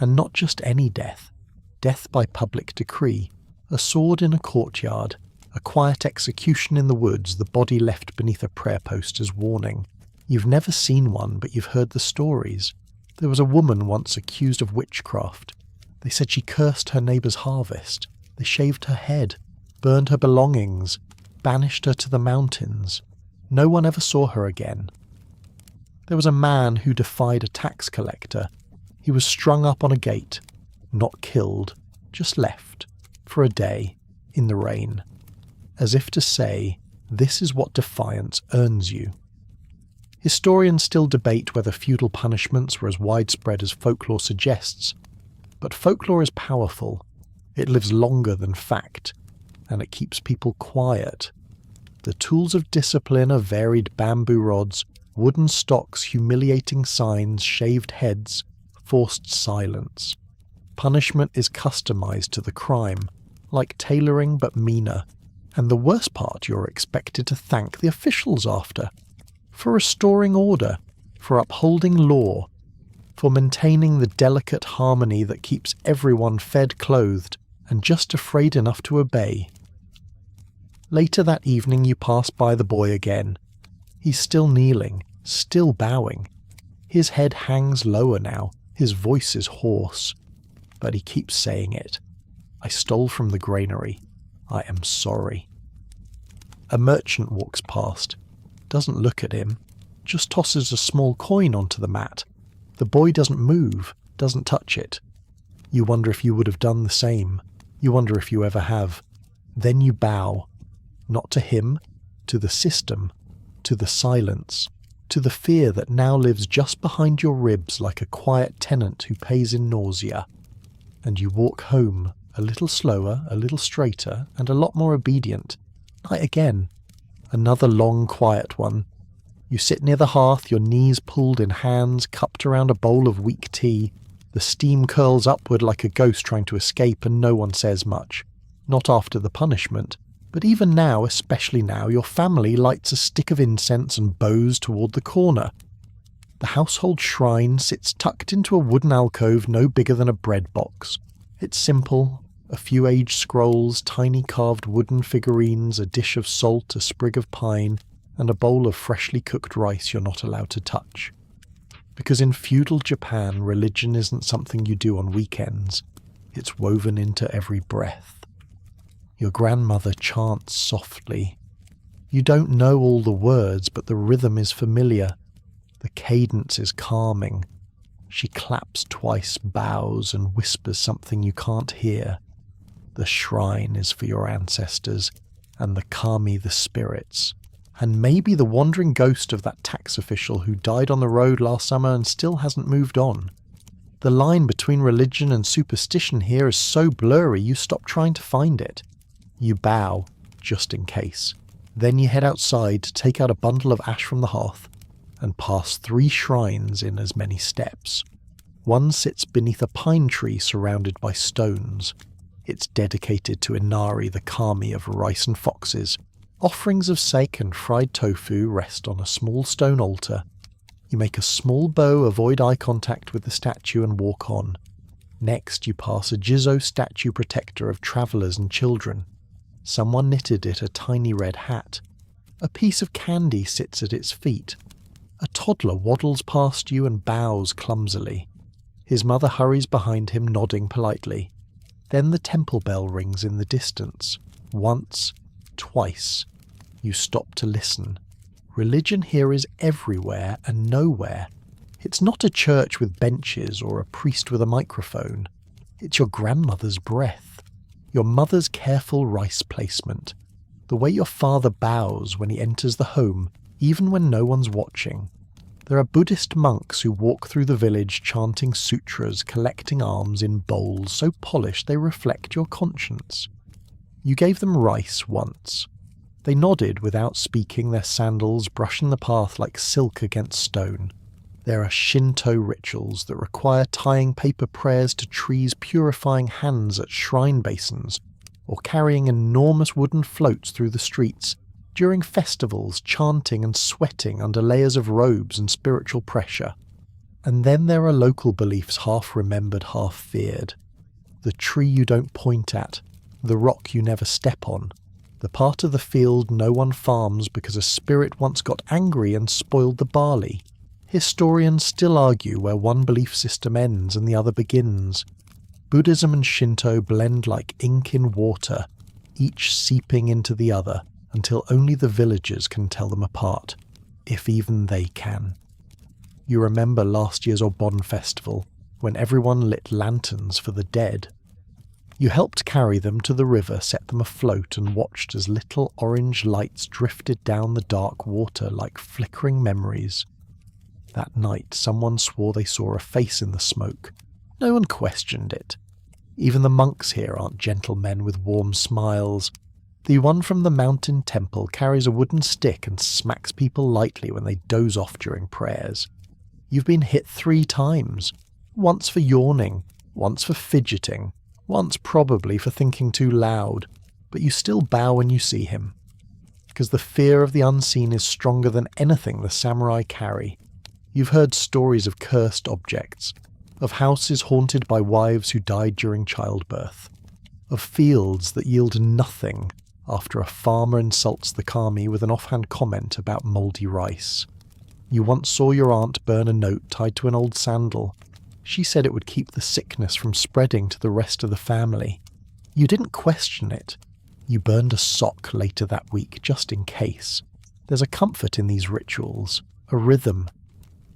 And not just any death. Death by public decree. A sword in a courtyard. A quiet execution in the woods, the body left beneath a prayer post as warning. You've never seen one, but you've heard the stories. There was a woman once accused of witchcraft. They said she cursed her neighbour's harvest. They shaved her head, burned her belongings, banished her to the mountains. No one ever saw her again. There was a man who defied a tax collector. He was strung up on a gate, not killed, just left, for a day, in the rain, as if to say, this is what defiance earns you. Historians still debate whether feudal punishments were as widespread as folklore suggests, but folklore is powerful. It lives longer than fact, and it keeps people quiet. The tools of discipline are varied bamboo rods, wooden stocks, humiliating signs, shaved heads, forced silence. Punishment is customized to the crime, like tailoring but meaner. And the worst part, you're expected to thank the officials after. For restoring order, for upholding law, for maintaining the delicate harmony that keeps everyone fed, clothed, and just afraid enough to obey. Later that evening you pass by the boy again. He's still kneeling, still bowing. His head hangs lower now, his voice is hoarse. But he keeps saying it. I stole from the granary. I am sorry. A merchant walks past, doesn't look at him, just tosses a small coin onto the mat. The boy doesn't move, doesn't touch it. You wonder if you would have done the same. You wonder if you ever have. Then you bow, not to him, to the system, to the silence, to the fear that now lives just behind your ribs like a quiet tenant who pays in nausea. And you walk home a little slower, a little straighter, and a lot more obedient. Night again. Another long, quiet one. You sit near the hearth, your knees pulled in hands, cupped around a bowl of weak tea. The steam curls upward like a ghost trying to escape, and no one says much. Not after the punishment. But even now, especially now, your family lights a stick of incense and bows toward the corner. The household shrine sits tucked into a wooden alcove no bigger than a bread box. It's simple. A few aged scrolls, tiny carved wooden figurines, a dish of salt, a sprig of pine, and a bowl of freshly cooked rice you're not allowed to touch. Because in feudal Japan, religion isn't something you do on weekends. It's woven into every breath. Your grandmother chants softly. You don't know all the words, but the rhythm is familiar. The cadence is calming. She claps twice, bows, and whispers something you can't hear. The shrine is for your ancestors, and the kami the spirits, and maybe the wandering ghost of that tax official who died on the road last summer and still hasn't moved on. The line between religion and superstition here is so blurry you stop trying to find it. You bow, just in case. Then you head outside to take out a bundle of ash from the hearth and pass 3 shrines in as many steps. One sits beneath a pine tree surrounded by stones. It's dedicated to Inari, the kami of rice and foxes. Offerings of sake and fried tofu rest on a small stone altar. You make a small bow, avoid eye contact with the statue, and walk on. Next, you pass a Jizo statue protector of travellers and children. Someone knitted it a tiny red hat. A piece of candy sits at its feet. A toddler waddles past you and bows clumsily. His mother hurries behind him, nodding politely. Then the temple bell rings in the distance. Once, twice. You stop to listen. Religion here is everywhere and nowhere. It's not a church with benches or a priest with a microphone. It's your grandmother's breath. Your mother's careful rice placement. The way your father bows when he enters the home, even when no one's watching. There are Buddhist monks who walk through the village chanting sutras, collecting alms in bowls so polished they reflect your conscience. You gave them rice once. They nodded without speaking, their sandals brushing the path like silk against stone. There are Shinto rituals that require tying paper prayers to trees, purifying hands at shrine basins, or carrying enormous wooden floats through the streets, during festivals, chanting and sweating under layers of robes and spiritual pressure. And then there are local beliefs half remembered, half feared. The tree you don't point at, the rock you never step on, the part of the field no one farms because a spirit once got angry and spoiled the barley. Historians still argue where one belief system ends and the other begins. Buddhism and Shinto blend like ink in water, each seeping into the other, until only the villagers can tell them apart, if even they can. You remember last year's Obon festival, when everyone lit lanterns for the dead. You helped carry them to the river, set them afloat, and watched as little orange lights drifted down the dark water like flickering memories. That night, someone swore they saw a face in the smoke. No one questioned it. Even the monks here aren't gentlemen with warm smiles. The one from the mountain temple carries a wooden stick and smacks people lightly when they doze off during prayers. You've been hit 3 times. Once for yawning, once for fidgeting, once probably for thinking too loud, but you still bow when you see him. Because the fear of the unseen is stronger than anything the samurai carry. You've heard stories of cursed objects, of houses haunted by wives who died during childbirth, of fields that yield nothing after a farmer insults the kami with an offhand comment about mouldy rice. You once saw your aunt burn a note tied to an old sandal. She said it would keep the sickness from spreading to the rest of the family. You didn't question it. You burned a sock later that week, just in case. There's a comfort in these rituals, a rhythm,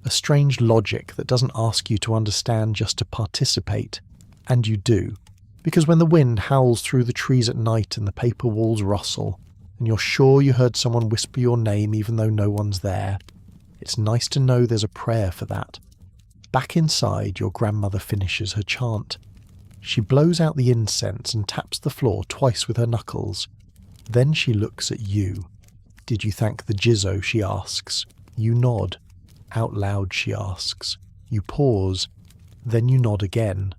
a strange logic that doesn't ask you to understand, just to participate. And you do. Because when the wind howls through the trees at night and the paper walls rustle, and you're sure you heard someone whisper your name even though no one's there, it's nice to know there's a prayer for that. Back inside, your grandmother finishes her chant. She blows out the incense and taps the floor twice with her knuckles. Then she looks at you. "Did you thank the Jizzo?" she asks. You nod. Out loud she asks. You pause. Then you nod again.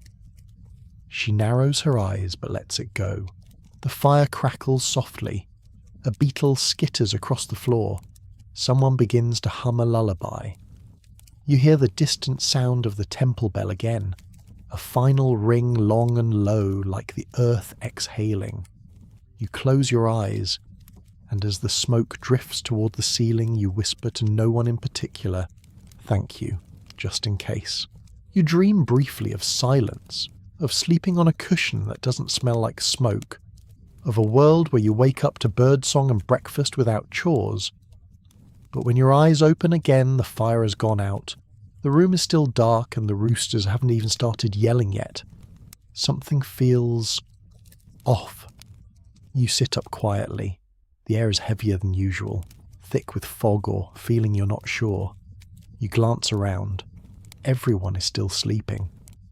She narrows her eyes but lets it go. The fire crackles softly. A beetle skitters across the floor. Someone begins to hum a lullaby. You hear the distant sound of the temple bell again. A final ring, long and low, like the earth exhaling. You close your eyes, and as the smoke drifts toward the ceiling, you whisper to no one in particular, "Thank you, just in case." You dream briefly of silence, of sleeping on a cushion that doesn't smell like smoke, of a world where you wake up to birdsong and breakfast without chores. But when your eyes open again, the fire has gone out. The room is still dark and the roosters haven't even started yelling yet. Something feels off. You sit up quietly. The air is heavier than usual, thick with fog or feeling you're not sure. You glance around. Everyone is still sleeping.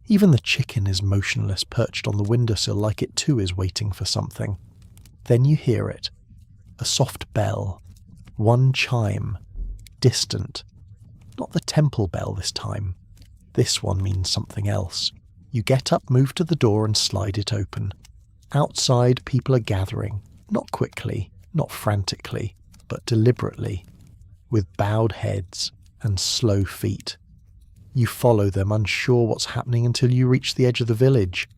Even the chicken is motionless, perched on the windowsill like it too is waiting for something. Then you hear it. A soft bell. One chime. Distant. Not the temple bell this time. This one means something else. You get up, move to the door and slide it open. Outside, people are gathering. Not quickly, not frantically, but deliberately. With bowed heads and slow feet. You follow them, unsure what's happening until you reach the edge of the village.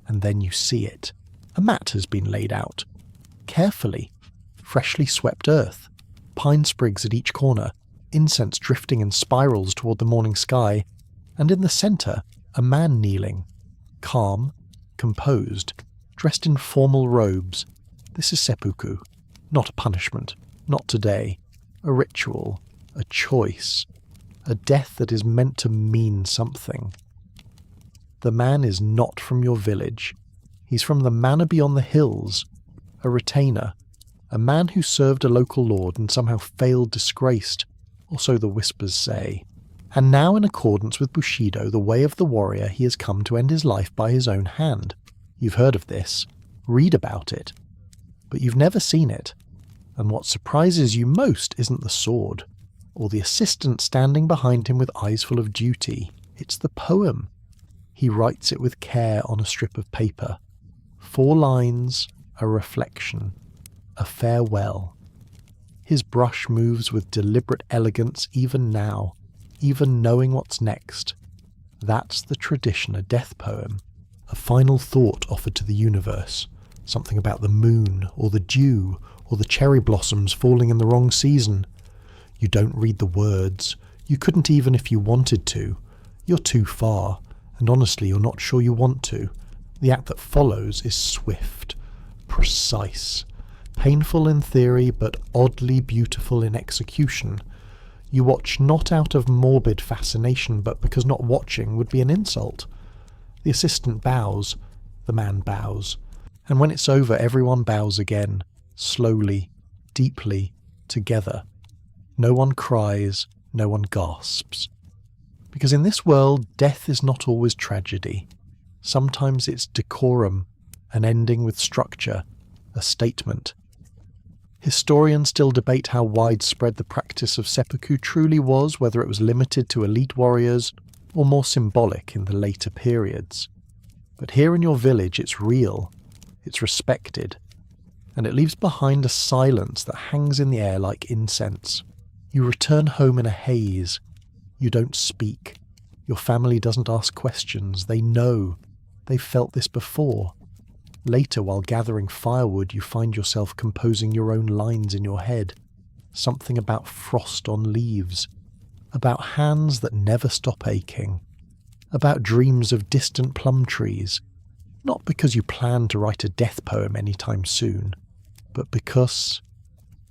And then you see it. A mat has been laid out. Carefully. Freshly swept earth. Pine sprigs at each corner. Incense drifting in spirals toward the morning sky, and in the centre, a man kneeling. Calm, composed, dressed in formal robes. This is seppuku. Not a punishment. Not today. A ritual. A choice. A death that is meant to mean something. The man is not from your village. He's from the manor beyond the hills. A retainer. A man who served a local lord and somehow failed disgraced. Or so the whispers say. And now, in accordance with Bushido, the way of the warrior, he has come to end his life by his own hand. You've heard of this, read about it, but you've never seen it. And what surprises you most isn't the sword, or the assistant standing behind him with eyes full of duty. It's the poem. He writes it with care on a strip of paper. 4 lines, a reflection, a farewell. His brush moves with deliberate elegance even now, even knowing what's next. That's the tradition, a death poem. A final thought offered to the universe. Something about the moon, or the dew, or the cherry blossoms falling in the wrong season. You don't read the words. You couldn't even if you wanted to. You're too far, and honestly you're not sure you want to. The act that follows is swift, precise. Painful in theory, but oddly beautiful in execution. You watch not out of morbid fascination, but because not watching would be an insult. The assistant bows, the man bows, and when it's over everyone bows again, slowly, deeply, together. No one cries, no one gasps. Because in this world, death is not always tragedy. Sometimes it's decorum, an ending with structure, a statement. Historians still debate how widespread the practice of seppuku truly was, whether it was limited to elite warriors or more symbolic in the later periods. But here in your village it's real, it's respected, and it leaves behind a silence that hangs in the air like incense. You return home in a haze. You don't speak. Your family doesn't ask questions. They know. They've felt this before. Later, while gathering firewood, you find yourself composing your own lines in your head. Something about frost on leaves. About hands that never stop aching. About dreams of distant plum trees. Not because you plan to write a death poem anytime soon, but because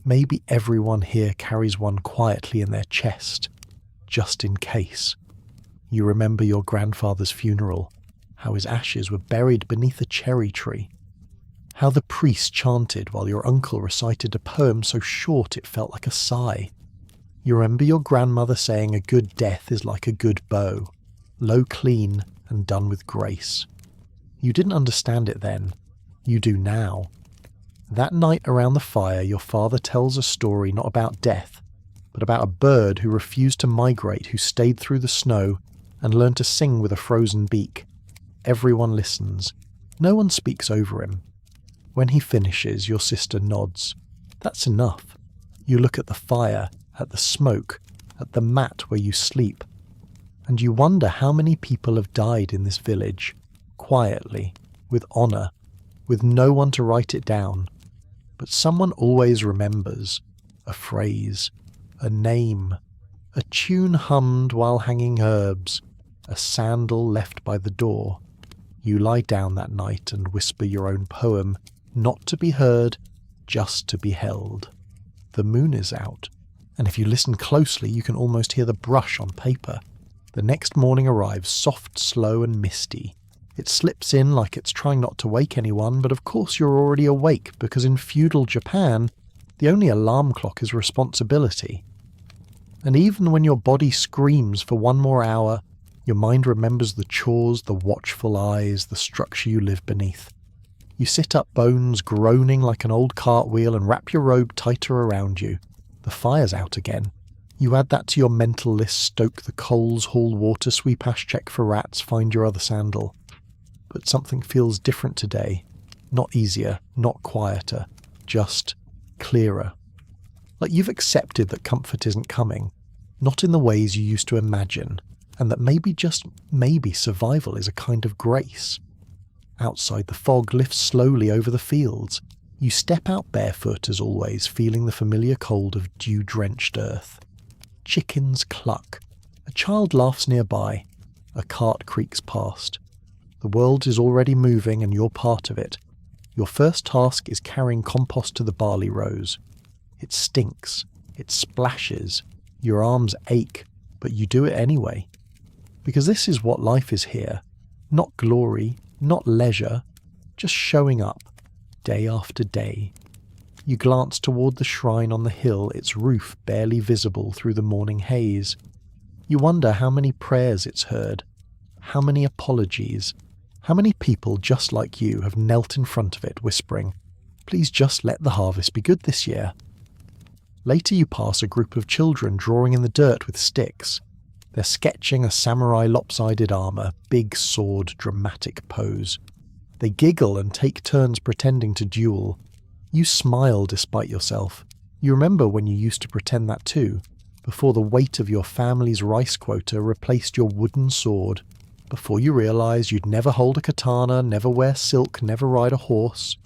maybe everyone here carries one quietly in their chest, just in case. You remember your grandfather's funeral, how his ashes were buried beneath a cherry tree, how the priest chanted while your uncle recited a poem so short it felt like a sigh. You remember your grandmother saying a good death is like a good bow, low clean and done with grace. You didn't understand it then. You do now. That night around the fire, your father tells a story not about death, but about a bird who refused to migrate, who stayed through the snow and learned to sing with a frozen beak. Everyone listens. No one speaks over him. When he finishes, your sister nods. That's enough. You look at the fire, at the smoke, at the mat where you sleep, and you wonder how many people have died in this village, quietly, with honour, with no one to write it down. But someone always remembers. A phrase, a name, a tune hummed while hanging herbs, a sandal left by the door. You lie down that night and whisper your own poem, not to be heard, just to be held. The moon is out, and if you listen closely you can almost hear the brush on paper. The next morning arrives, soft, slow and misty. It slips in like it's trying not to wake anyone, but of course you're already awake, because in feudal Japan, the only alarm clock is responsibility. And even when your body screams for one more hour, your mind remembers the chores, the watchful eyes, the structure you live beneath. You sit up, bones groaning like an old cartwheel, and wrap your robe tighter around you. The fire's out again. You add that to your mental list: stoke the coals, haul water, sweep ash, check for rats, find your other sandal. But something feels different today. Not easier, not quieter, just clearer. Like you've accepted that comfort isn't coming, not in the ways you used to imagine, and that maybe, just maybe, survival is a kind of grace. Outside, the fog lifts slowly over the fields. You step out barefoot as always, feeling the familiar cold of dew-drenched earth. Chickens cluck. A child laughs nearby. A cart creaks past. The world is already moving and you're part of it. Your first task is carrying compost to the barley rows. It stinks. It splashes. Your arms ache, but you do it anyway. Because this is what life is here. Not glory, not leisure, just showing up, day after day. You glance toward the shrine on the hill, its roof barely visible through the morning haze. You wonder how many prayers it's heard, how many apologies, how many people just like you have knelt in front of it whispering, "Please just let the harvest be good this year." Later you pass a group of children drawing in the dirt with sticks. They're sketching a samurai lopsided armour, big sword, dramatic pose. They giggle and take turns pretending to duel. You smile despite yourself. You remember when you used to pretend that too, before the weight of your family's rice quota replaced your wooden sword, before you realised you'd never hold a katana, never wear silk, never ride a horse.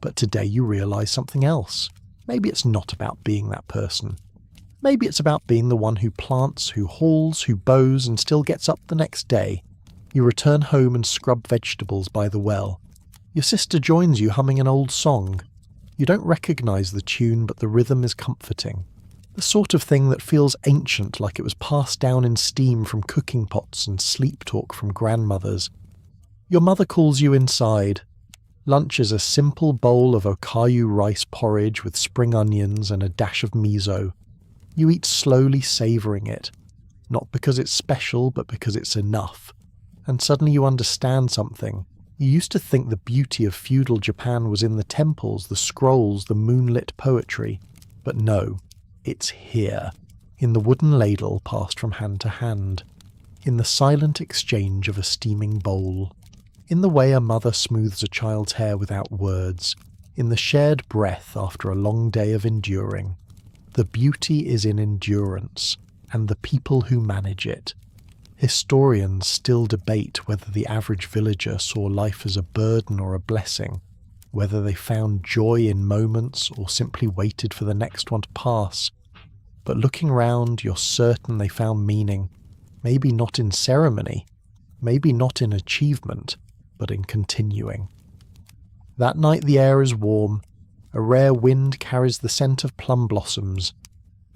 But today you realise something else. Maybe it's not about being that person. Maybe it's about being the one who plants, who hauls, who bows, and still gets up the next day. You return home and scrub vegetables by the well. Your sister joins you humming an old song. You don't recognise the tune, but the rhythm is comforting. The sort of thing that feels ancient, like it was passed down in steam from cooking pots and sleep talk from grandmothers. Your mother calls you inside. Lunch is a simple bowl of okayu rice porridge with spring onions and a dash of miso. You eat slowly, savouring it, not because it's special, but because it's enough. And suddenly you understand something. You used to think the beauty of feudal Japan was in the temples, the scrolls, the moonlit poetry. But no, it's here, in the wooden ladle passed from hand to hand, in the silent exchange of a steaming bowl, in the way a mother smooths a child's hair without words, in the shared breath after a long day of enduring. The beauty is in endurance, and the people who manage it. Historians still debate whether the average villager saw life as a burden or a blessing, whether they found joy in moments or simply waited for the next one to pass. But looking round, you're certain they found meaning, maybe not in ceremony, maybe not in achievement, but in continuing. That night the air is warm. A rare wind carries the scent of plum blossoms.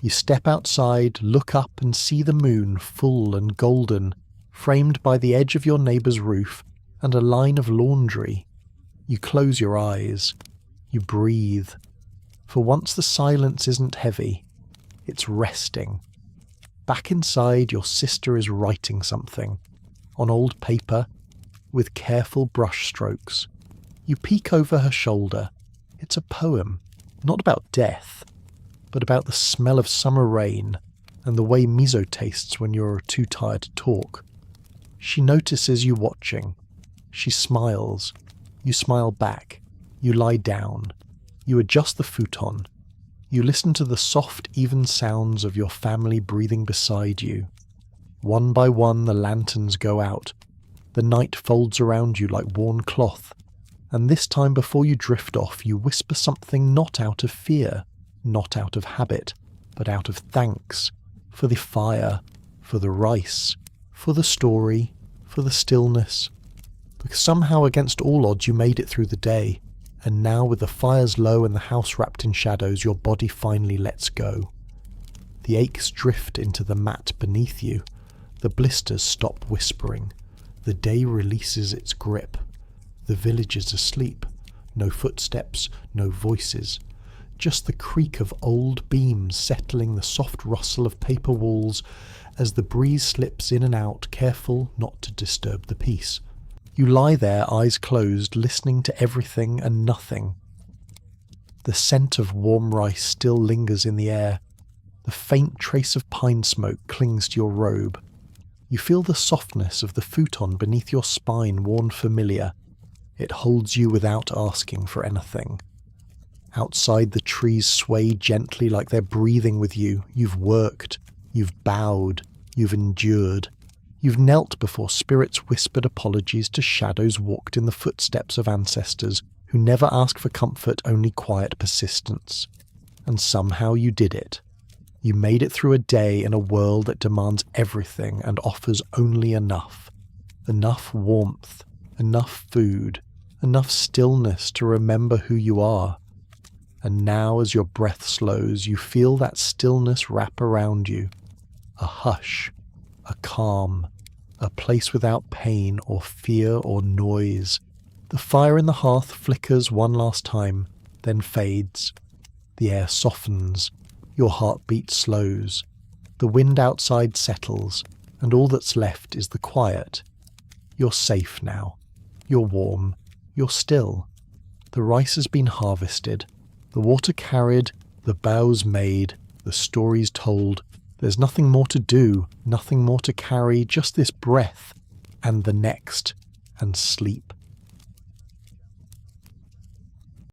You step outside, look up and see the moon, full and golden, framed by the edge of your neighbour's roof and a line of laundry. You close your eyes. You breathe. For once the silence isn't heavy. It's resting. Back inside, your sister is writing something. On old paper. with careful brush strokes. You peek over her shoulder. It's a poem, not about death, but about the smell of summer rain and the way miso tastes when you're too tired to talk. She notices you watching. She smiles. You smile back. You lie down. You adjust the futon. You listen to the soft, even sounds of your family breathing beside you. One by one the lanterns go out. The night folds around you like worn cloth. And this time before you drift off, you whisper something not out of fear, not out of habit, but out of thanks. For the fire, for the rice, for the story, for the stillness. Because somehow against all odds you made it through the day, and now with the fires low and the house wrapped in shadows, your body finally lets go. The aches drift into the mat beneath you. The blisters stop whispering. The day releases its grip. The village is asleep. No footsteps, no voices. Just the creak of old beams settling the soft rustle of paper walls as the breeze slips in and out, careful not to disturb the peace. You lie there, eyes closed, listening to everything and nothing. The scent of warm rice still lingers in the air. The faint trace of pine smoke clings to your robe. You feel the softness of the futon beneath your spine worn familiar. It holds you without asking for anything. Outside, the trees sway gently like they're breathing with you. You've worked. You've bowed. You've endured. You've knelt before spirits whispered apologies to shadows walked in the footsteps of ancestors who never ask for comfort, only quiet persistence. And somehow you did it. You made it through a day in a world that demands everything and offers only enough. Enough warmth, enough food, enough stillness to remember who you are. And now as your breath slows, you feel that stillness wrap around you. A hush, a calm, a place without pain or fear or noise. The fire in the hearth flickers one last time, then fades. The air softens. Your heartbeat slows. The wind outside settles, and all that's left is the quiet. You're safe now. You're warm. You're still. The rice has been harvested. The water carried, the boughs made, the stories told. There's nothing more to do, nothing more to carry, just this breath, and the next, and sleep.